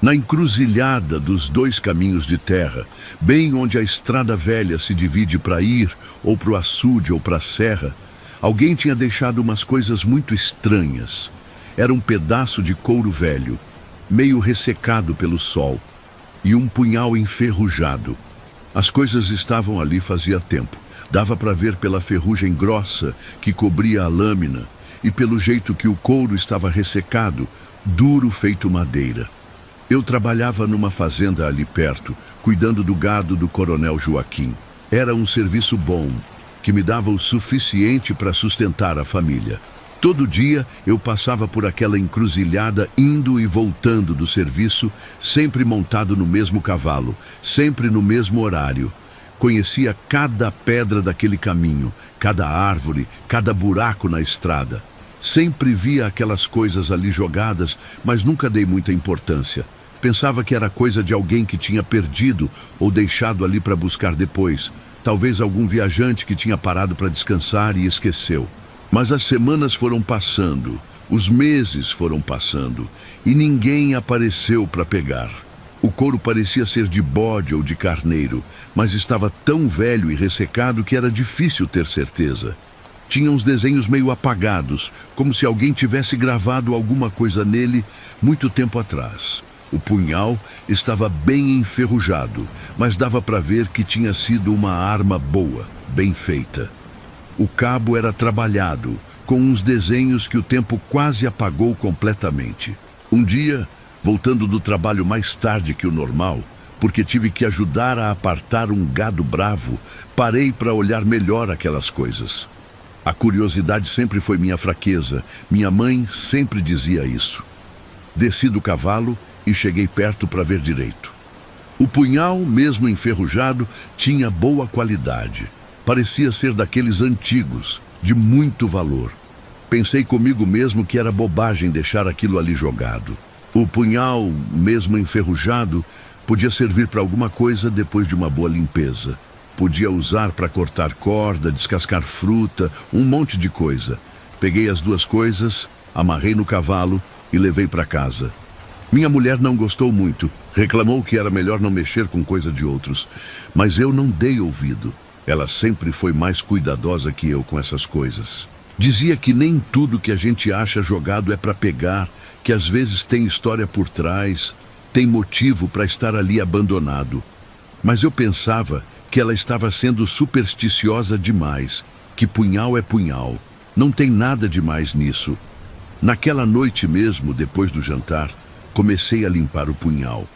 Na encruzilhada dos 2 caminhos de terra, bem onde a estrada velha se divide para ir ou para o açude ou para a serra, alguém tinha deixado umas coisas muito estranhas. Era um pedaço de couro velho, meio ressecado pelo sol, e um punhal enferrujado. As coisas estavam ali fazia tempo. Dava para ver pela ferrugem grossa que cobria a lâmina e pelo jeito que o couro estava ressecado, duro feito madeira. Eu trabalhava numa fazenda ali perto, cuidando do gado do Coronel Joaquim. Era um serviço bom, que me dava o suficiente para sustentar a família. Todo dia eu passava por aquela encruzilhada indo e voltando do serviço, sempre montado no mesmo cavalo, sempre no mesmo horário. Conhecia cada pedra daquele caminho, cada árvore, cada buraco na estrada. Sempre via aquelas coisas ali jogadas, mas nunca dei muita importância. Pensava que era coisa de alguém que tinha perdido ou deixado ali para buscar depois. Talvez algum viajante que tinha parado para descansar e esqueceu. Mas as semanas foram passando, os meses foram passando, e ninguém apareceu para pegar. O couro parecia ser de bode ou de carneiro, mas estava tão velho e ressecado que era difícil ter certeza. Tinha uns desenhos meio apagados, como se alguém tivesse gravado alguma coisa nele muito tempo atrás. O punhal estava bem enferrujado, mas dava para ver que tinha sido uma arma boa, bem feita. O cabo era trabalhado, com uns desenhos que o tempo quase apagou completamente. Um dia, voltando do trabalho mais tarde que o normal, porque tive que ajudar a apartar um gado bravo, parei para olhar melhor aquelas coisas. A curiosidade sempre foi minha fraqueza, minha mãe sempre dizia isso. Desci do cavalo e cheguei perto para ver direito. O punhal, mesmo enferrujado, tinha boa qualidade. Parecia ser daqueles antigos, de muito valor. Pensei comigo mesmo que era bobagem deixar aquilo ali jogado. O punhal, mesmo enferrujado, podia servir para alguma coisa depois de uma boa limpeza. Podia usar para cortar corda, descascar fruta, um monte de coisa. Peguei as 2 coisas, amarrei no cavalo e levei para casa. Minha mulher não gostou muito, reclamou que era melhor não mexer com coisa de outros, mas eu não dei ouvido. Ela sempre foi mais cuidadosa que eu com essas coisas. Dizia que nem tudo que a gente acha jogado é para pegar, que às vezes tem história por trás. tem motivo para estar ali abandonado. Mas eu pensava que ela estava sendo supersticiosa demais, que punhal é punhal. Não tem nada demais nisso. Naquela noite mesmo, depois do jantar, comecei a limpar o punhal.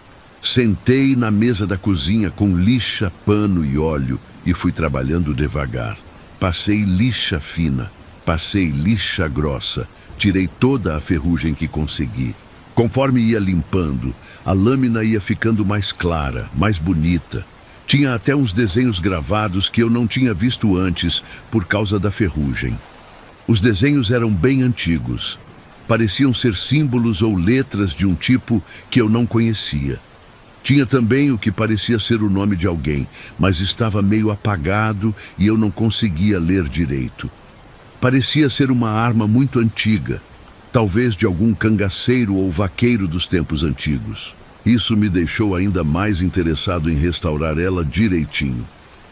Sentei na mesa da cozinha com lixa, pano e óleo e fui trabalhando devagar. Passei lixa fina, passei lixa grossa, tirei toda a ferrugem que consegui. Conforme ia limpando, a lâmina ia ficando mais clara, mais bonita. Tinha até uns desenhos gravados que eu não tinha visto antes por causa da ferrugem. Os desenhos eram bem antigos. Pareciam ser símbolos ou letras de um tipo que eu não conhecia. Tinha também o que parecia ser o nome de alguém, mas estava meio apagado e eu não conseguia ler direito. Parecia ser uma arma muito antiga, talvez de algum cangaceiro ou vaqueiro dos tempos antigos. Isso me deixou ainda mais interessado em restaurar ela direitinho.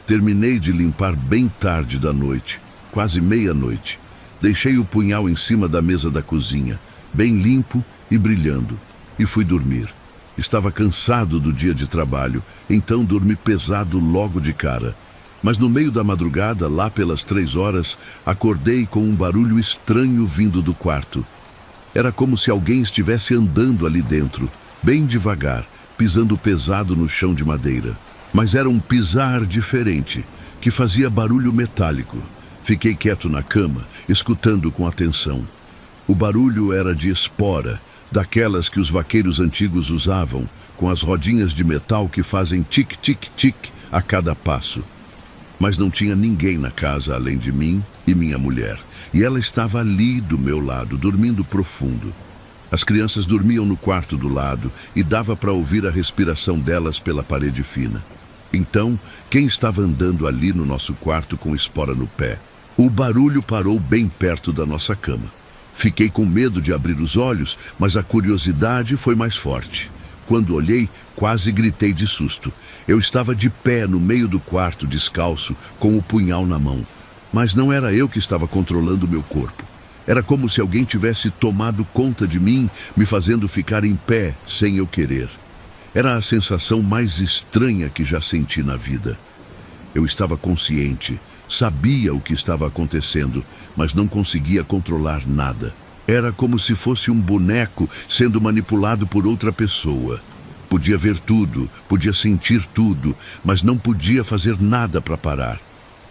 Terminei de limpar bem tarde da noite, quase meia-noite. Deixei o punhal em cima da mesa da cozinha, bem limpo e brilhando, e fui dormir. Estava cansado do dia de trabalho, então dormi pesado logo de cara. Mas no meio da madrugada, lá pelas 3 horas, acordei com um barulho estranho vindo do quarto. Era como se alguém estivesse andando ali dentro, bem devagar, pisando pesado no chão de madeira. Mas era um pisar diferente, que fazia barulho metálico. Fiquei quieto na cama, escutando com atenção. O barulho era de espora, daquelas que os vaqueiros antigos usavam, com as rodinhas de metal que fazem tic-tic-tic a cada passo. Mas não tinha ninguém na casa além de mim e minha mulher, e ela estava ali do meu lado, dormindo profundo. As crianças dormiam no quarto do lado e dava para ouvir a respiração delas pela parede fina. Então, quem estava andando ali no nosso quarto com espora no pé? O barulho parou bem perto da nossa cama. Fiquei com medo de abrir os olhos, mas a curiosidade foi mais forte. Quando olhei, quase gritei de susto. Eu estava de pé no meio do quarto, descalço, com o punhal na mão. Mas não era eu que estava controlando o meu corpo. Era como se alguém tivesse tomado conta de mim, me fazendo ficar em pé, sem eu querer. Era a sensação mais estranha que já senti na vida. Eu estava consciente, sabia o que estava acontecendo, mas não conseguia controlar nada. Era como se fosse um boneco sendo manipulado por outra pessoa. Podia ver tudo, podia sentir tudo, mas não podia fazer nada para parar.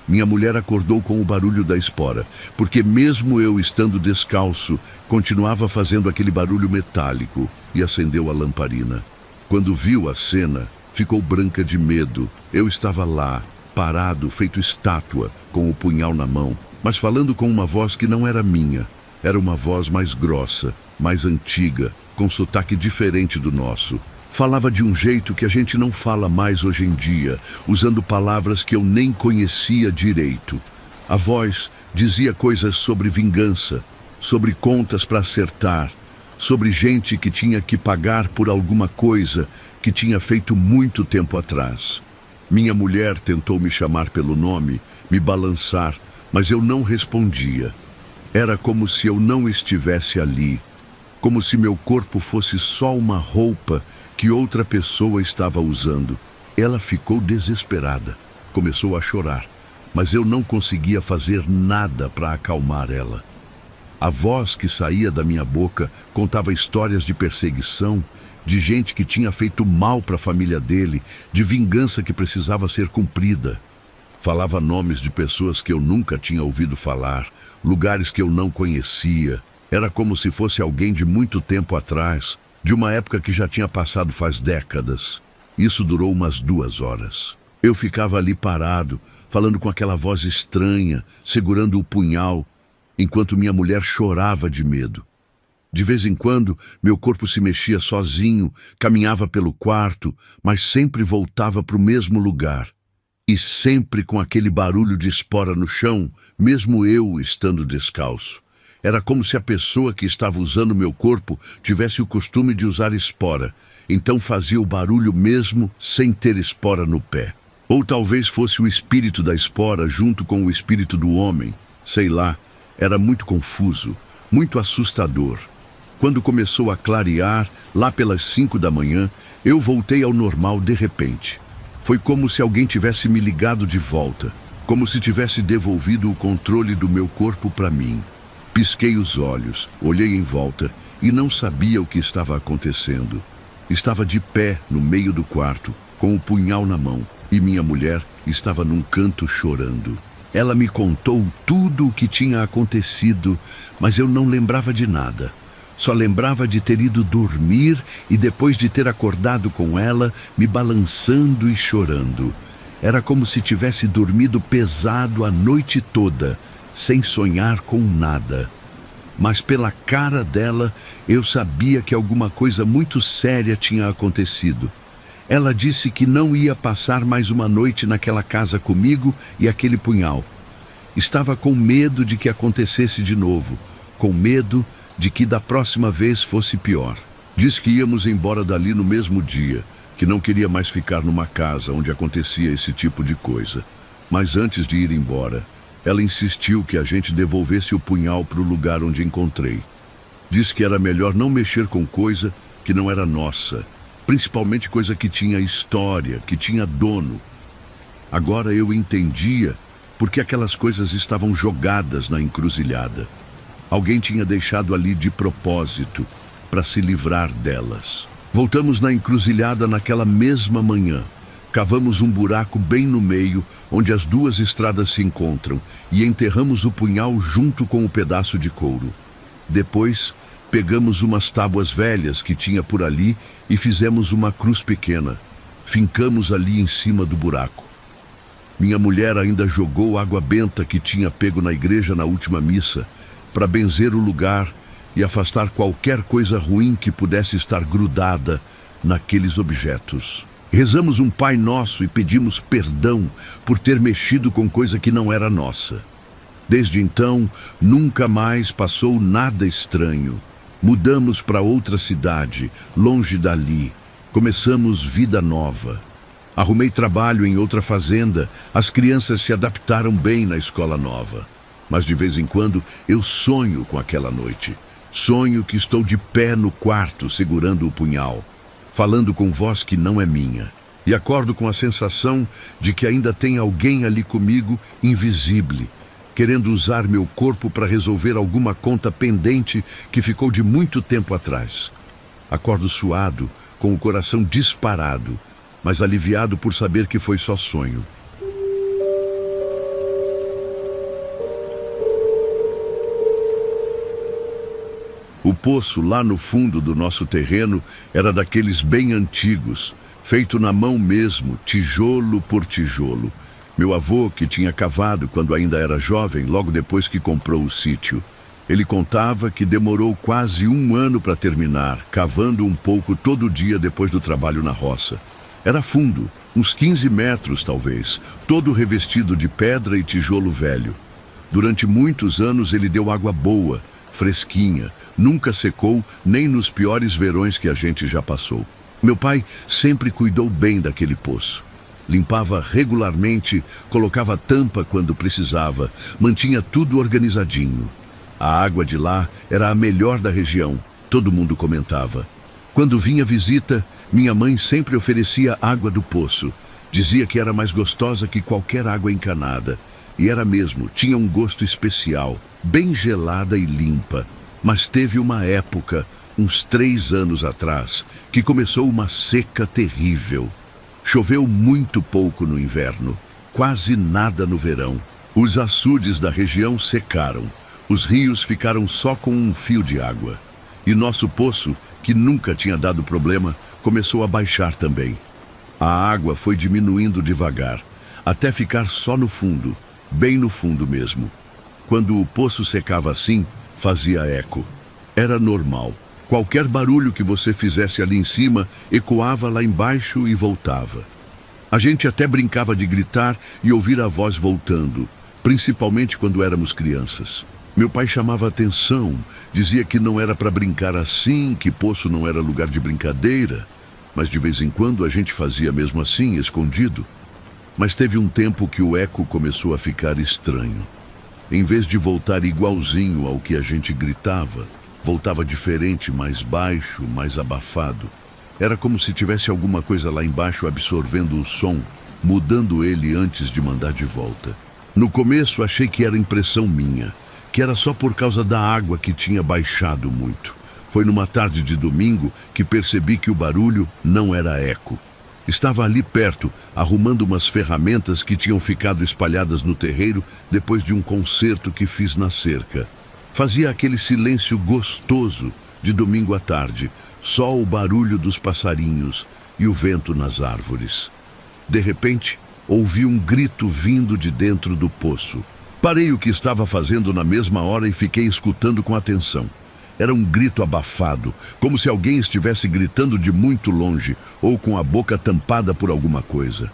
Minha mulher acordou com o barulho da espora, porque mesmo eu estando descalço, continuava fazendo aquele barulho metálico, e acendeu a lamparina. Quando viu a cena, ficou branca de medo. Eu estava lá, parado, feito estátua, com o punhal na mão, mas falando com uma voz que não era minha. Era uma voz mais grossa, mais antiga, com sotaque diferente do nosso. Falava de um jeito que a gente não fala mais hoje em dia, usando palavras que eu nem conhecia direito. A voz dizia coisas sobre vingança, sobre contas para acertar, sobre gente que tinha que pagar por alguma coisa que tinha feito muito tempo atrás. Minha mulher tentou me chamar pelo nome, me balançar, mas eu não respondia. Era como se eu não estivesse ali, como se meu corpo fosse só uma roupa que outra pessoa estava usando. Ela ficou desesperada, começou a chorar, mas eu não conseguia fazer nada para acalmar ela. A voz que saía da minha boca contava histórias de perseguição, de gente que tinha feito mal para a família dele, de vingança que precisava ser cumprida. Falava nomes de pessoas que eu nunca tinha ouvido falar, lugares que eu não conhecia. Era como se fosse alguém de muito tempo atrás, de uma época que já tinha passado faz décadas. Isso durou umas 2 horas. Eu ficava ali parado, falando com aquela voz estranha, segurando o punhal, enquanto minha mulher chorava de medo. De vez em quando, meu corpo se mexia sozinho, caminhava pelo quarto, mas sempre voltava para o mesmo lugar. E sempre com aquele barulho de espora no chão, mesmo eu estando descalço. Era como se a pessoa que estava usando meu corpo tivesse o costume de usar espora, então fazia o barulho mesmo sem ter espora no pé. Ou talvez fosse o espírito da espora junto com o espírito do homem. Sei lá, era muito confuso, muito assustador. Quando começou a clarear, lá pelas 5 da manhã, eu voltei ao normal de repente. Foi como se alguém tivesse me ligado de volta, como se tivesse devolvido o controle do meu corpo para mim. Pisquei os olhos, olhei em volta e não sabia o que estava acontecendo. Estava de pé no meio do quarto, com o punhal na mão, e minha mulher estava num canto chorando. Ela me contou tudo o que tinha acontecido, mas eu não lembrava de nada. Só lembrava de ter ido dormir e depois de ter acordado com ela, me balançando e chorando. Era como se tivesse dormido pesado a noite toda, sem sonhar com nada. Mas pela cara dela, eu sabia que alguma coisa muito séria tinha acontecido. Ela disse que não ia passar mais uma noite naquela casa comigo e aquele punhal. Estava com medo de que acontecesse de novo, com medo de que da próxima vez fosse pior. Disse que íamos embora dali no mesmo dia, que não queria mais ficar numa casa onde acontecia esse tipo de coisa. Mas antes de ir embora, ela insistiu que a gente devolvesse o punhal para o lugar onde encontrei. Disse que era melhor não mexer com coisa que não era nossa, principalmente coisa que tinha história, que tinha dono. Agora eu entendia porque aquelas coisas estavam jogadas na encruzilhada. Alguém tinha deixado ali de propósito, para se livrar delas. Voltamos na encruzilhada naquela mesma manhã. Cavamos um buraco bem no meio, onde as duas estradas se encontram, e enterramos o punhal junto com o pedaço de couro. Depois, pegamos umas tábuas velhas que tinha por ali e fizemos uma cruz pequena. Fincamos ali em cima do buraco. Minha mulher ainda jogou água benta que tinha pego na igreja na última missa, para benzer o lugar e afastar qualquer coisa ruim que pudesse estar grudada naqueles objetos. Rezamos um Pai Nosso e pedimos perdão por ter mexido com coisa que não era nossa. Desde então, nunca mais passou nada estranho. Mudamos para outra cidade, longe dali. Começamos vida nova. Arrumei trabalho em outra fazenda. As crianças se adaptaram bem na escola nova. Mas de vez em quando eu sonho com aquela noite. Sonho que estou de pé no quarto, segurando o punhal, falando com voz que não é minha. E acordo com a sensação de que ainda tem alguém ali comigo, invisível, querendo usar meu corpo para resolver alguma conta pendente que ficou de muito tempo atrás. Acordo suado, com o coração disparado, mas aliviado por saber que foi só sonho. O poço lá no fundo do nosso terreno era daqueles bem antigos, feito na mão mesmo, tijolo por tijolo. Meu avô, que tinha cavado quando ainda era jovem, logo depois que comprou o sítio. Ele contava que demorou quase 1 ano para terminar, cavando um pouco todo dia depois do trabalho na roça. Era fundo, uns 15 metros talvez, todo revestido de pedra e tijolo velho. Durante muitos anos ele deu água boa, fresquinha, nunca secou nem nos piores verões que a gente já passou. Meu pai sempre cuidou bem daquele poço. Limpava regularmente, colocava tampa quando precisava, mantinha tudo organizadinho. A água de lá era a melhor da região, todo mundo comentava. Quando vinha visita, minha mãe sempre oferecia água do poço. Dizia que era mais gostosa que qualquer água encanada. E era mesmo, tinha um gosto especial, bem gelada e limpa. Mas teve uma época, uns 3 anos atrás, que começou uma seca terrível. Choveu muito pouco no inverno, quase nada no verão. Os açudes da região secaram, os rios ficaram só com um fio de água. E nosso poço, que nunca tinha dado problema, começou a baixar também. A água foi diminuindo devagar, até ficar só no fundo, bem no fundo mesmo. Quando o poço secava assim, fazia eco. Era normal. Qualquer barulho que você fizesse ali em cima, ecoava lá embaixo e voltava. A gente até brincava de gritar e ouvir a voz voltando, principalmente quando éramos crianças. Meu pai chamava atenção, dizia que não era para brincar assim, que poço não era lugar de brincadeira, mas de vez em quando a gente fazia mesmo assim, escondido. Mas teve um tempo que o eco começou a ficar estranho. Em vez de voltar igualzinho ao que a gente gritava, Voltava diferente, mais baixo, mais abafado. Era como se tivesse alguma coisa lá embaixo absorvendo o som, mudando ele antes de mandar de volta. No começo achei que era impressão minha, que era só por causa da água que tinha baixado muito. Foi numa tarde de domingo que percebi que o barulho não era eco. Estava ali perto, arrumando umas ferramentas que tinham ficado espalhadas no terreiro depois de um concerto que fiz na cerca. Fazia aquele silêncio gostoso de domingo à tarde, só o barulho dos passarinhos e o vento nas árvores. De repente, ouvi um grito vindo de dentro do poço. Parei o que estava fazendo na mesma hora e fiquei escutando com atenção. Era um grito abafado, como se alguém estivesse gritando de muito longe ou com a boca tampada por alguma coisa.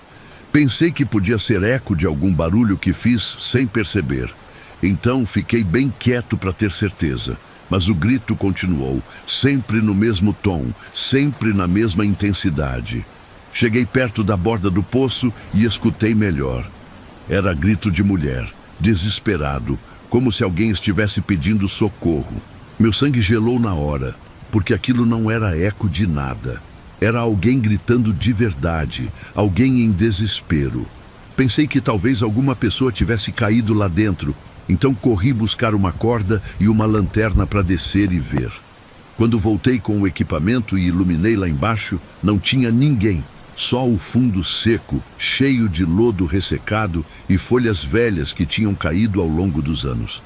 Pensei que podia ser eco de algum barulho que fiz sem perceber. Então fiquei bem quieto para ter certeza, mas o grito continuou, sempre no mesmo tom, sempre na mesma intensidade. Cheguei perto da borda do poço e escutei melhor. Era grito de mulher, desesperado, como se alguém estivesse pedindo socorro. Meu sangue gelou na hora, porque aquilo não era eco de nada. Era alguém gritando de verdade, alguém em desespero. Pensei que talvez alguma pessoa tivesse caído lá dentro, então corri buscar uma corda e uma lanterna para descer e ver. Quando voltei com o equipamento e iluminei lá embaixo, não tinha ninguém. Só o fundo seco, cheio de lodo ressecado e folhas velhas que tinham caído ao longo dos anos.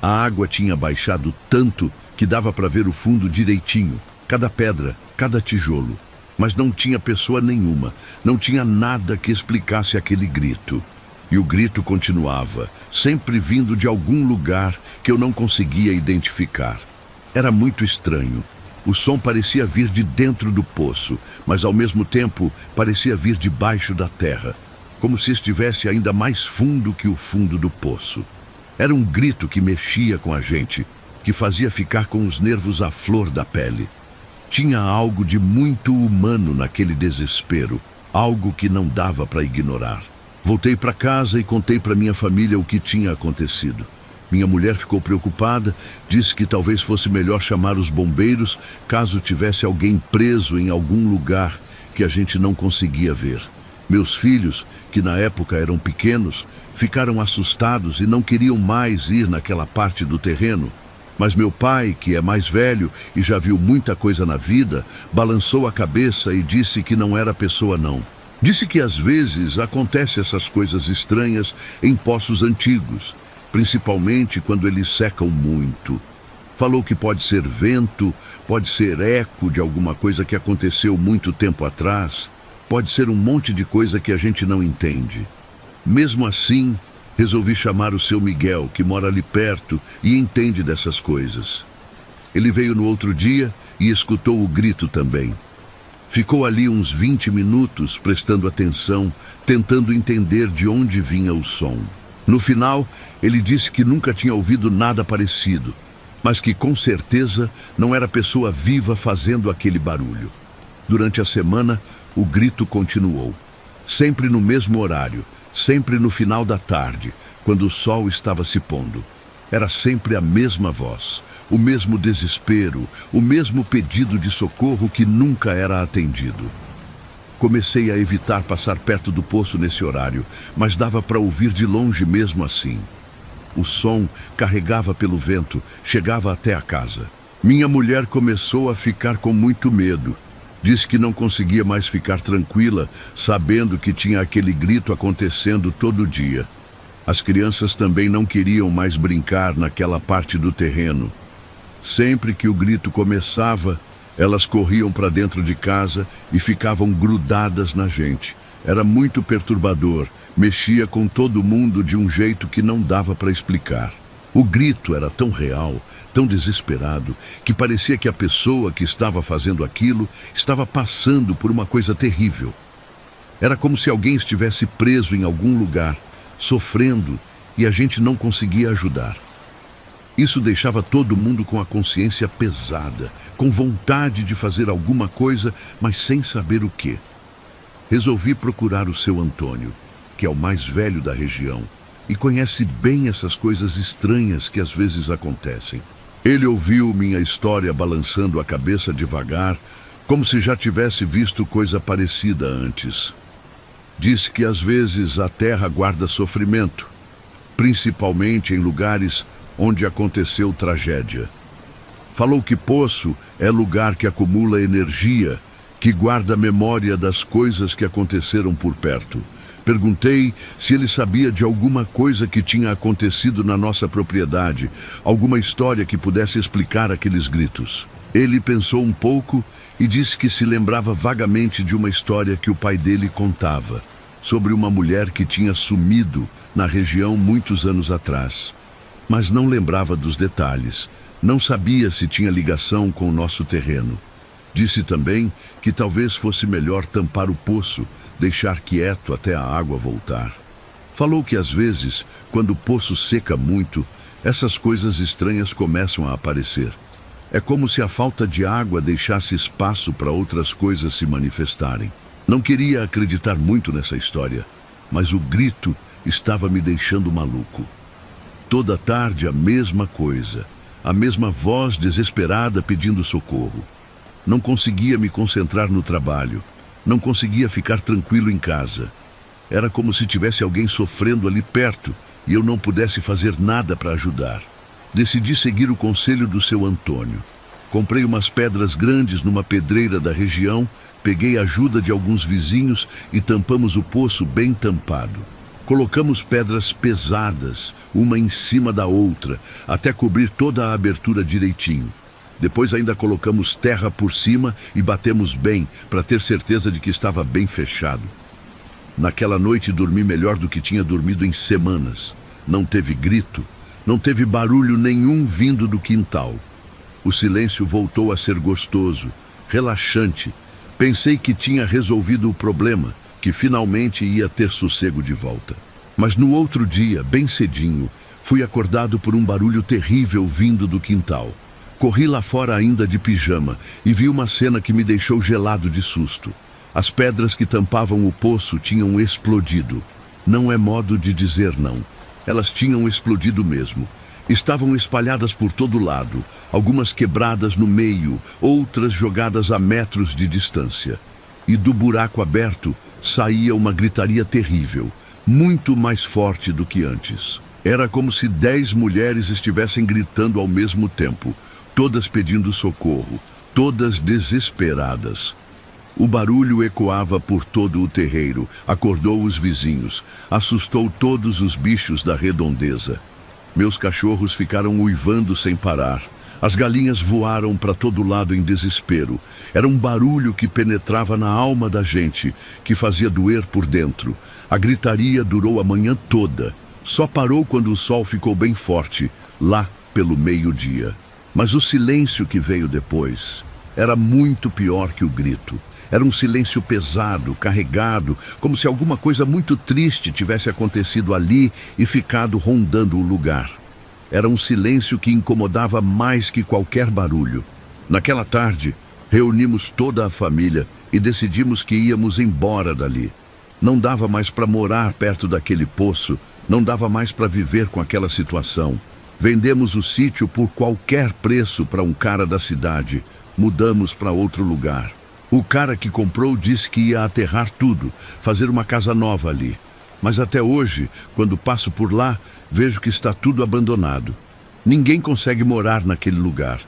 A água tinha baixado tanto que dava para ver o fundo direitinho, cada pedra, cada tijolo. Mas não tinha pessoa nenhuma, não tinha nada que explicasse aquele grito. E o grito continuava, sempre vindo de algum lugar que eu não conseguia identificar. Era muito estranho. O som parecia vir de dentro do poço, mas ao mesmo tempo parecia vir de baixo da terra, como se estivesse ainda mais fundo que o fundo do poço. Era um grito que mexia com a gente, que fazia ficar com os nervos à flor da pele. Tinha algo de muito humano naquele desespero, algo que não dava para ignorar. Voltei para casa e contei para minha família o que tinha acontecido. Minha mulher ficou preocupada, disse que talvez fosse melhor chamar os bombeiros caso tivesse alguém preso em algum lugar que a gente não conseguia ver. Meus filhos, que na época eram pequenos, ficaram assustados e não queriam mais ir naquela parte do terreno. Mas meu pai, que é mais velho e já viu muita coisa na vida, balançou a cabeça e disse que não era pessoa não. Disse que às vezes acontecem essas coisas estranhas em poços antigos, principalmente quando eles secam muito. Falou que pode ser vento, pode ser eco de alguma coisa que aconteceu muito tempo atrás, pode ser um monte de coisa que a gente não entende. Mesmo assim, resolvi chamar o seu Miguel, que mora ali perto e entende dessas coisas. Ele veio no outro dia e escutou o grito também. Ficou ali uns 20 minutos prestando atenção, tentando entender de onde vinha o som. No final, ele disse que nunca tinha ouvido nada parecido, mas que com certeza não era pessoa viva fazendo aquele barulho. Durante a semana, o grito continuou. Sempre no mesmo horário, sempre no final da tarde, quando o sol estava se pondo. Era sempre a mesma voz, o mesmo desespero, o mesmo pedido de socorro que nunca era atendido. Comecei a evitar passar perto do poço nesse horário, mas dava para ouvir de longe mesmo assim. O som carregava pelo vento, chegava até a casa. Minha mulher começou a ficar com muito medo. Disse que não conseguia mais ficar tranquila, sabendo que tinha aquele grito acontecendo todo dia. As crianças também não queriam mais brincar naquela parte do terreno. Sempre que o grito começava, elas corriam para dentro de casa e ficavam grudadas na gente. Era muito perturbador, mexia com todo mundo de um jeito que não dava para explicar. O grito era tão real, tão desesperado, que parecia que a pessoa que estava fazendo aquilo estava passando por uma coisa terrível. Era como se alguém estivesse preso em algum lugar, sofrendo, e a gente não conseguia ajudar. Isso deixava todo mundo com a consciência pesada, com vontade de fazer alguma coisa, mas sem saber o quê. Resolvi procurar o seu Antônio, que é o mais velho da região, e conhece bem essas coisas estranhas que às vezes acontecem. Ele ouviu minha história balançando a cabeça devagar, como se já tivesse visto coisa parecida antes. Disse que às vezes a terra guarda sofrimento, principalmente em lugares onde aconteceu tragédia. Falou que poço é lugar que acumula energia, que guarda memória das coisas que aconteceram por perto. Perguntei se ele sabia de alguma coisa que tinha acontecido na nossa propriedade, alguma história que pudesse explicar aqueles gritos. Ele pensou um pouco e disse que se lembrava vagamente de uma história que o pai dele contava, sobre uma mulher que tinha sumido na região muitos anos atrás. Mas não lembrava dos detalhes, não sabia se tinha ligação com o nosso terreno. Disse também que talvez fosse melhor tampar o poço, deixar quieto até a água voltar. Falou que às vezes, quando o poço seca muito, essas coisas estranhas começam a aparecer. É como se a falta de água deixasse espaço para outras coisas se manifestarem. Não queria acreditar muito nessa história, mas o grito estava me deixando maluco. Toda tarde a mesma coisa, a mesma voz desesperada pedindo socorro. Não conseguia me concentrar no trabalho, não conseguia ficar tranquilo em casa. Era como se tivesse alguém sofrendo ali perto e eu não pudesse fazer nada para ajudar. Decidi seguir o conselho do seu Antônio. Comprei umas pedras grandes numa pedreira da região, peguei a ajuda de alguns vizinhos e tampamos o poço bem tampado. Colocamos pedras pesadas, uma em cima da outra, até cobrir toda a abertura direitinho. Depois ainda colocamos terra por cima e batemos bem, para ter certeza de que estava bem fechado. Naquela noite dormi melhor do que tinha dormido em semanas. Não teve grito, não teve barulho nenhum vindo do quintal. O silêncio voltou a ser gostoso, relaxante. Pensei que tinha resolvido o problema, que finalmente ia ter sossego de volta. Mas no outro dia, bem cedinho, fui acordado por um barulho terrível vindo do quintal. Corri lá fora ainda de pijama e vi uma cena que me deixou gelado de susto. As pedras que tampavam o poço tinham explodido. Não é modo de dizer não. Elas tinham explodido mesmo. Estavam espalhadas por todo lado, algumas quebradas no meio, outras jogadas a metros de distância. E do buraco aberto saía uma gritaria terrível, muito mais forte do que antes. Era como se 10 mulheres estivessem gritando ao mesmo tempo, todas pedindo socorro, todas desesperadas. O barulho ecoava por todo o terreiro, acordou os vizinhos, assustou todos os bichos da redondeza. Meus cachorros ficaram uivando sem parar. As galinhas voaram para todo lado em desespero. Era um barulho que penetrava na alma da gente, que fazia doer por dentro. A gritaria durou a manhã toda. Só parou quando o sol ficou bem forte, lá pelo meio-dia. Mas o silêncio que veio depois era muito pior que o grito. Era um silêncio pesado, carregado, como se alguma coisa muito triste tivesse acontecido ali e ficado rondando o lugar. Era um silêncio que incomodava mais que qualquer barulho. Naquela tarde, reunimos toda a família e decidimos que íamos embora dali. Não dava mais para morar perto daquele poço, não dava mais para viver com aquela situação. Vendemos o sítio por qualquer preço para um cara da cidade. Mudamos para outro lugar. O cara que comprou disse que ia aterrar tudo, fazer uma casa nova ali. Mas até hoje, quando passo por lá, vejo que está tudo abandonado. Ninguém consegue morar naquele lugar.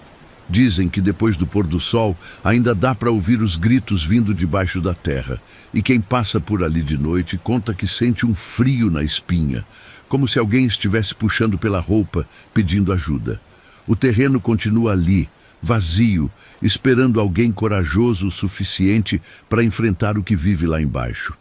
Dizem que depois do pôr do sol ainda dá para ouvir os gritos vindo debaixo da terra. E quem passa por ali de noite conta que sente um frio na espinha, como se alguém estivesse puxando pela roupa, pedindo ajuda. O terreno continua ali, vazio, esperando alguém corajoso o suficiente para enfrentar o que vive lá embaixo.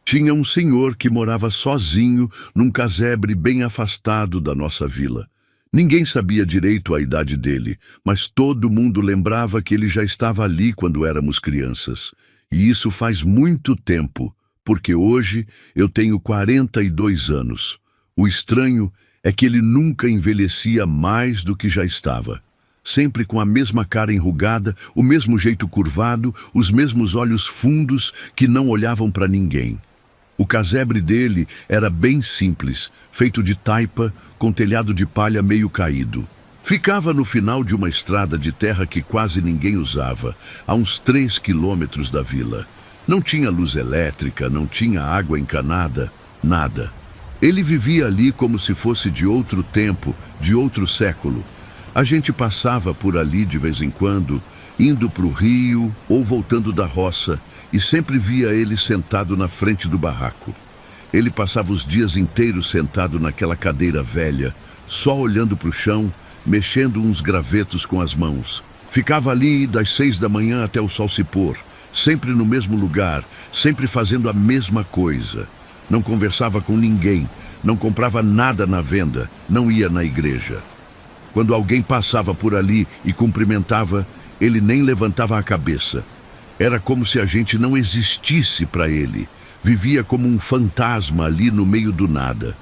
Tinha um senhor que morava sozinho num casebre bem afastado da nossa vila. Ninguém sabia direito a idade dele, mas todo mundo lembrava que ele já estava ali quando éramos crianças. E isso faz muito tempo, porque hoje eu tenho 42 anos. O estranho é que ele nunca envelhecia mais do que já estava. Sempre com a mesma cara enrugada, o mesmo jeito curvado, os mesmos olhos fundos que não olhavam para ninguém. O casebre dele era bem simples, feito de taipa, com telhado de palha meio caído. Ficava no final de uma estrada de terra que quase ninguém usava, a uns 3 quilômetros da vila. Não tinha luz elétrica, não tinha água encanada, nada. Ele vivia ali como se fosse de outro tempo, de outro século. A gente passava por ali de vez em quando, indo para o rio ou voltando da roça, e sempre via ele sentado na frente do barraco. Ele passava os dias inteiros sentado naquela cadeira velha, só olhando para o chão, mexendo uns gravetos com as mãos. Ficava ali das 6 da manhã até o sol se pôr, sempre no mesmo lugar, sempre fazendo a mesma coisa. Não conversava com ninguém, não comprava nada na venda, não ia na igreja. Quando alguém passava por ali e cumprimentava, ele nem levantava a cabeça. Era como se a gente não existisse para ele. Vivia como um fantasma ali no meio do nada.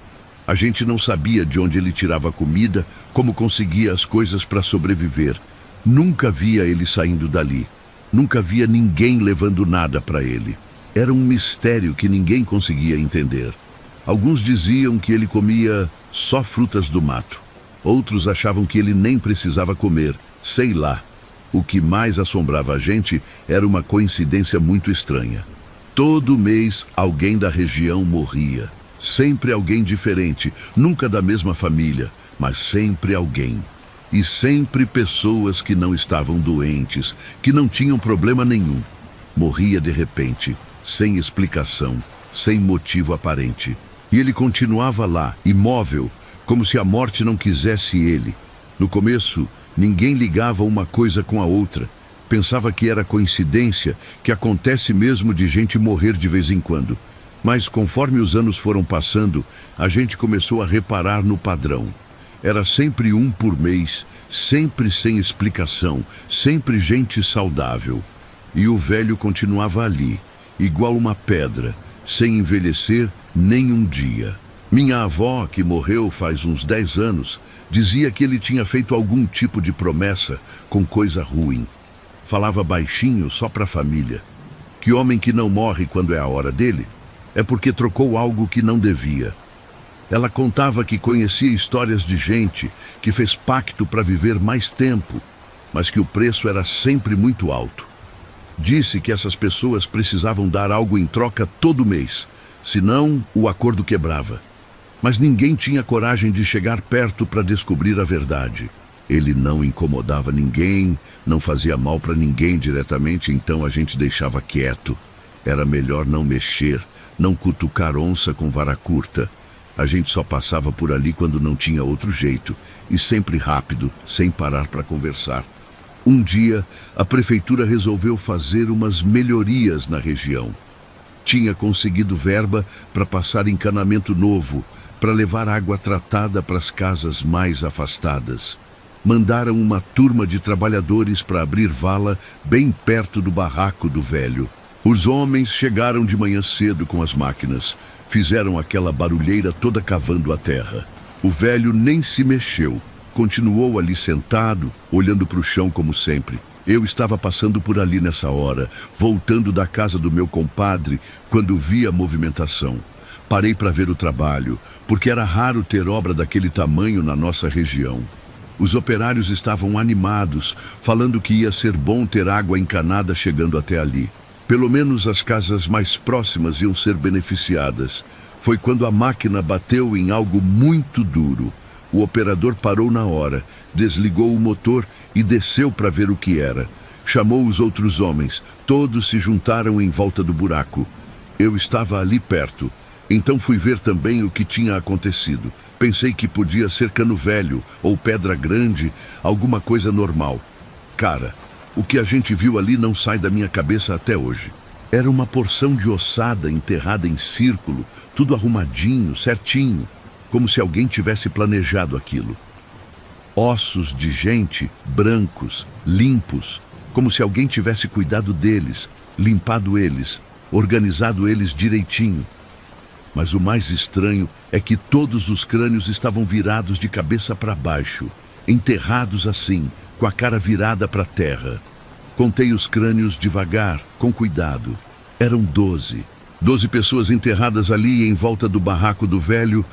A gente não sabia de onde ele tirava comida, como conseguia as coisas para sobreviver. Nunca via ele saindo dali. Nunca via ninguém levando nada para ele. Era um mistério que ninguém conseguia entender. Alguns diziam que ele comia só frutas do mato. Outros achavam que ele nem precisava comer, sei lá. O que mais assombrava a gente era uma coincidência muito estranha. Todo mês alguém da região morria. Sempre alguém diferente, nunca da mesma família, mas sempre alguém. E sempre pessoas que não estavam doentes, que não tinham problema nenhum. Morria de repente, sem explicação, sem motivo aparente. E ele continuava lá, imóvel, como se a morte não quisesse ele. No começo, ninguém ligava uma coisa com a outra. Pensava que era coincidência, que acontece mesmo de gente morrer de vez em quando. Mas conforme os anos foram passando, a gente começou a reparar no padrão. Era sempre um por mês, sempre sem explicação, sempre gente saudável. E o velho continuava ali, igual uma pedra, sem envelhecer nem um dia. Minha avó, que morreu faz uns 10 anos, dizia que ele tinha feito algum tipo de promessa com coisa ruim. Falava baixinho só para a família. Que homem que não morre quando é a hora dele é porque trocou algo que não devia. Ela contava que conhecia histórias de gente que fez pacto para viver mais tempo, mas que o preço era sempre muito alto. Disse que essas pessoas precisavam dar algo em troca todo mês, senão o acordo quebrava. Mas ninguém tinha coragem de chegar perto para descobrir a verdade. Ele não incomodava ninguém, não fazia mal para ninguém diretamente, então a gente deixava quieto. Era melhor não mexer, não cutucar onça com vara curta. A gente só passava por ali quando não tinha outro jeito, e sempre rápido, sem parar para conversar. Um dia, a prefeitura resolveu fazer umas melhorias na região. Tinha conseguido verba para passar encanamento novo, para levar água tratada para as casas mais afastadas. Mandaram uma turma de trabalhadores para abrir vala bem perto do barraco do velho. Os homens chegaram de manhã cedo com as máquinas, fizeram aquela barulheira toda cavando a terra. O velho nem se mexeu, continuou ali sentado, olhando para o chão como sempre. Eu estava passando por ali nessa hora, voltando da casa do meu compadre, quando vi a movimentação. Parei para ver o trabalho, porque era raro ter obra daquele tamanho na nossa região. Os operários estavam animados, falando que ia ser bom ter água encanada chegando até ali. Pelo menos as casas mais próximas iam ser beneficiadas. Foi quando a máquina bateu em algo muito duro. O operador parou na hora, desligou o motor e desceu para ver o que era. Chamou os outros homens, todos se juntaram em volta do buraco. Eu estava ali perto. Então fui ver também o que tinha acontecido. Pensei que podia ser cano velho ou pedra grande, alguma coisa normal. Cara, o que a gente viu ali não sai da minha cabeça até hoje. Era uma porção de ossada enterrada em círculo, tudo arrumadinho, certinho, como se alguém tivesse planejado aquilo. Ossos de gente, brancos, limpos, como se alguém tivesse cuidado deles, limpado eles, organizado eles direitinho. Mas o mais estranho é que todos os crânios estavam virados de cabeça para baixo, enterrados assim, com a cara virada para a terra. Contei os crânios devagar, com cuidado. Eram 12. 12 pessoas enterradas ali em volta do barraco do velho,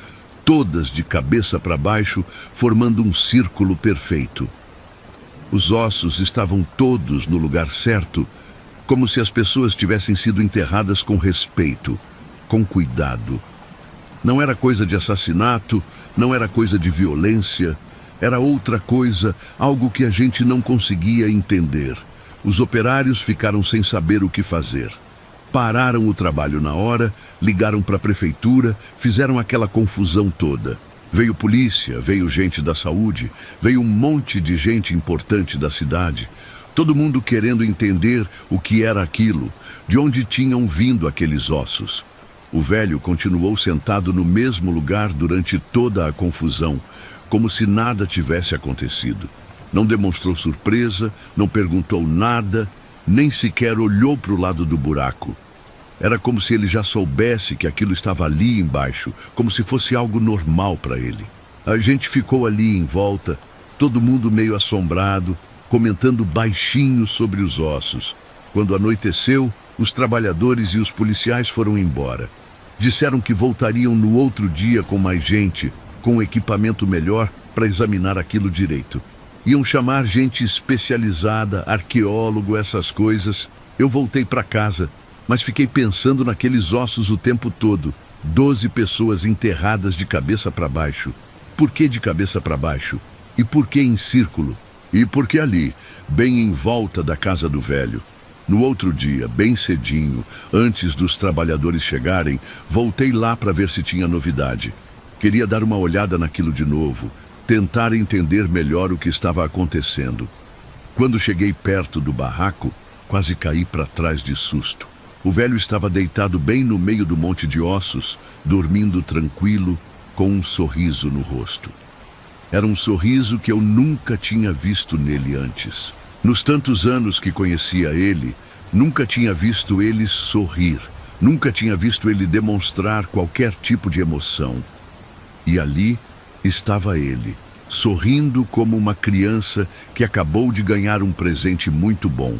todas de cabeça para baixo, formando um círculo perfeito. Os ossos estavam todos no lugar certo, como se as pessoas tivessem sido enterradas com respeito, com cuidado. Não era coisa de assassinato, não era coisa de violência, era outra coisa, algo que a gente não conseguia entender. Os operários ficaram sem saber o que fazer. Pararam o trabalho na hora, ligaram para a prefeitura, fizeram aquela confusão toda. Veio polícia, veio gente da saúde, veio um monte de gente importante da cidade. Todo mundo querendo entender o que era aquilo, de onde tinham vindo aqueles ossos. O velho continuou sentado no mesmo lugar durante toda a confusão, como se nada tivesse acontecido. Não demonstrou surpresa, não perguntou nada, nem sequer olhou para o lado do buraco. Era como se ele já soubesse que aquilo estava ali embaixo, como se fosse algo normal para ele. A gente ficou ali em volta, todo mundo meio assombrado, comentando baixinho sobre os ossos. Quando anoiteceu, os trabalhadores e os policiais foram embora. Disseram que voltariam no outro dia com mais gente, com um equipamento melhor para examinar aquilo direito. Iam chamar gente especializada, arqueólogo, essas coisas. Eu voltei para casa, mas fiquei pensando naqueles ossos o tempo todo. 12 pessoas enterradas de cabeça para baixo. Por que de cabeça para baixo? E por que em círculo? E por que ali, bem em volta da casa do velho? No outro dia, bem cedinho, antes dos trabalhadores chegarem, voltei lá para ver se tinha novidade. Queria dar uma olhada naquilo de novo, tentar entender melhor o que estava acontecendo. Quando cheguei perto do barraco, quase caí para trás de susto. O velho estava deitado bem no meio do monte de ossos, dormindo tranquilo, com um sorriso no rosto. Era um sorriso que eu nunca tinha visto nele antes. Nos tantos anos que conhecia ele, nunca tinha visto ele sorrir, nunca tinha visto ele demonstrar qualquer tipo de emoção. E ali estava ele, sorrindo como uma criança que acabou de ganhar um presente muito bom.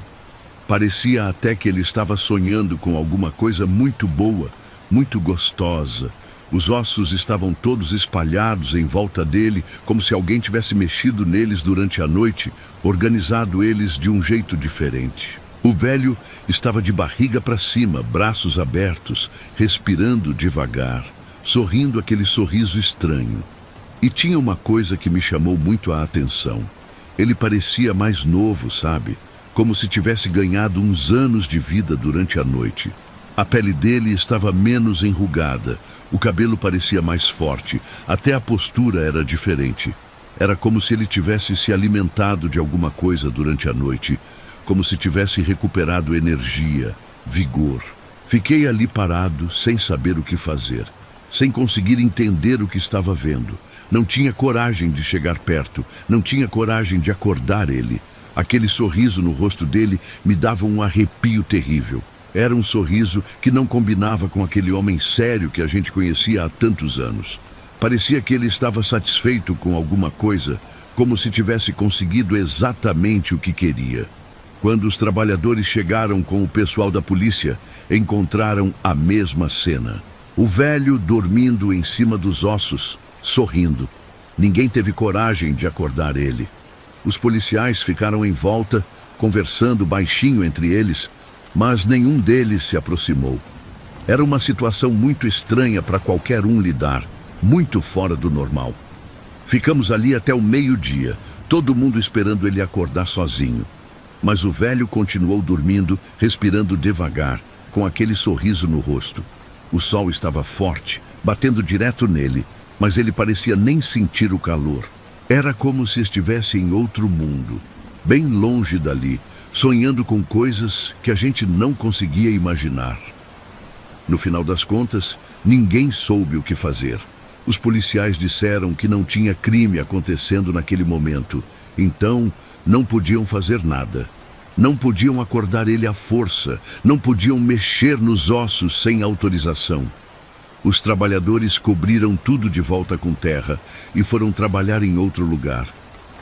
Parecia até que ele estava sonhando com alguma coisa muito boa, muito gostosa. Os ossos estavam todos espalhados em volta dele, como se alguém tivesse mexido neles durante a noite, organizado eles de um jeito diferente. O velho estava de barriga para cima, braços abertos, respirando devagar, sorrindo aquele sorriso estranho. E tinha uma coisa que me chamou muito a atenção. Ele parecia mais novo, sabe? Como se tivesse ganhado uns anos de vida durante a noite. A pele dele estava menos enrugada, o cabelo parecia mais forte, até a postura era diferente. Era como se ele tivesse se alimentado de alguma coisa durante a noite, como se tivesse recuperado energia, vigor. Fiquei ali parado, sem saber o que fazer, sem conseguir entender o que estava vendo. Não tinha coragem de chegar perto, não tinha coragem de acordar ele. Aquele sorriso no rosto dele me dava um arrepio terrível. Era um sorriso que não combinava com aquele homem sério que a gente conhecia há tantos anos. Parecia que ele estava satisfeito com alguma coisa, como se tivesse conseguido exatamente o que queria. Quando os trabalhadores chegaram com o pessoal da polícia, encontraram a mesma cena. O velho dormindo em cima dos ossos, sorrindo. Ninguém teve coragem de acordar ele. Os policiais ficaram em volta, conversando baixinho entre eles, mas nenhum deles se aproximou. Era uma situação muito estranha para qualquer um lidar, muito fora do normal. Ficamos ali até o meio-dia, todo mundo esperando ele acordar sozinho. Mas o velho continuou dormindo, respirando devagar, com aquele sorriso no rosto. O sol estava forte, batendo direto nele, mas ele parecia nem sentir o calor. Era como se estivesse em outro mundo, bem longe dali, sonhando com coisas que a gente não conseguia imaginar. No final das contas, ninguém soube o que fazer. Os policiais disseram que não tinha crime acontecendo naquele momento, então não podiam fazer nada. Não podiam acordar ele à força, não podiam mexer nos ossos sem autorização. Os trabalhadores cobriram tudo de volta com terra e foram trabalhar em outro lugar.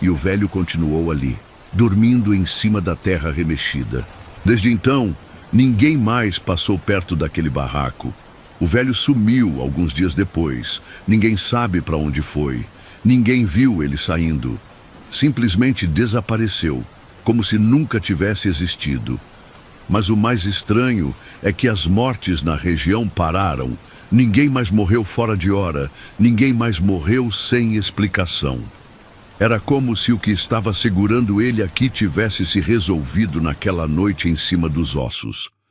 E o velho continuou ali, dormindo em cima da terra remexida. Desde então, Ninguém mais passou perto daquele barraco. O velho sumiu alguns dias depois. Ninguém sabe para onde foi. Ninguém viu ele saindo. Simplesmente desapareceu, como se nunca tivesse existido. Mas o mais estranho é que as mortes na região pararam. Ninguém mais morreu fora de hora. Ninguém mais morreu sem explicação. Era como se o que estava segurando ele aqui tivesse se resolvido naquela noite em cima dos ossos.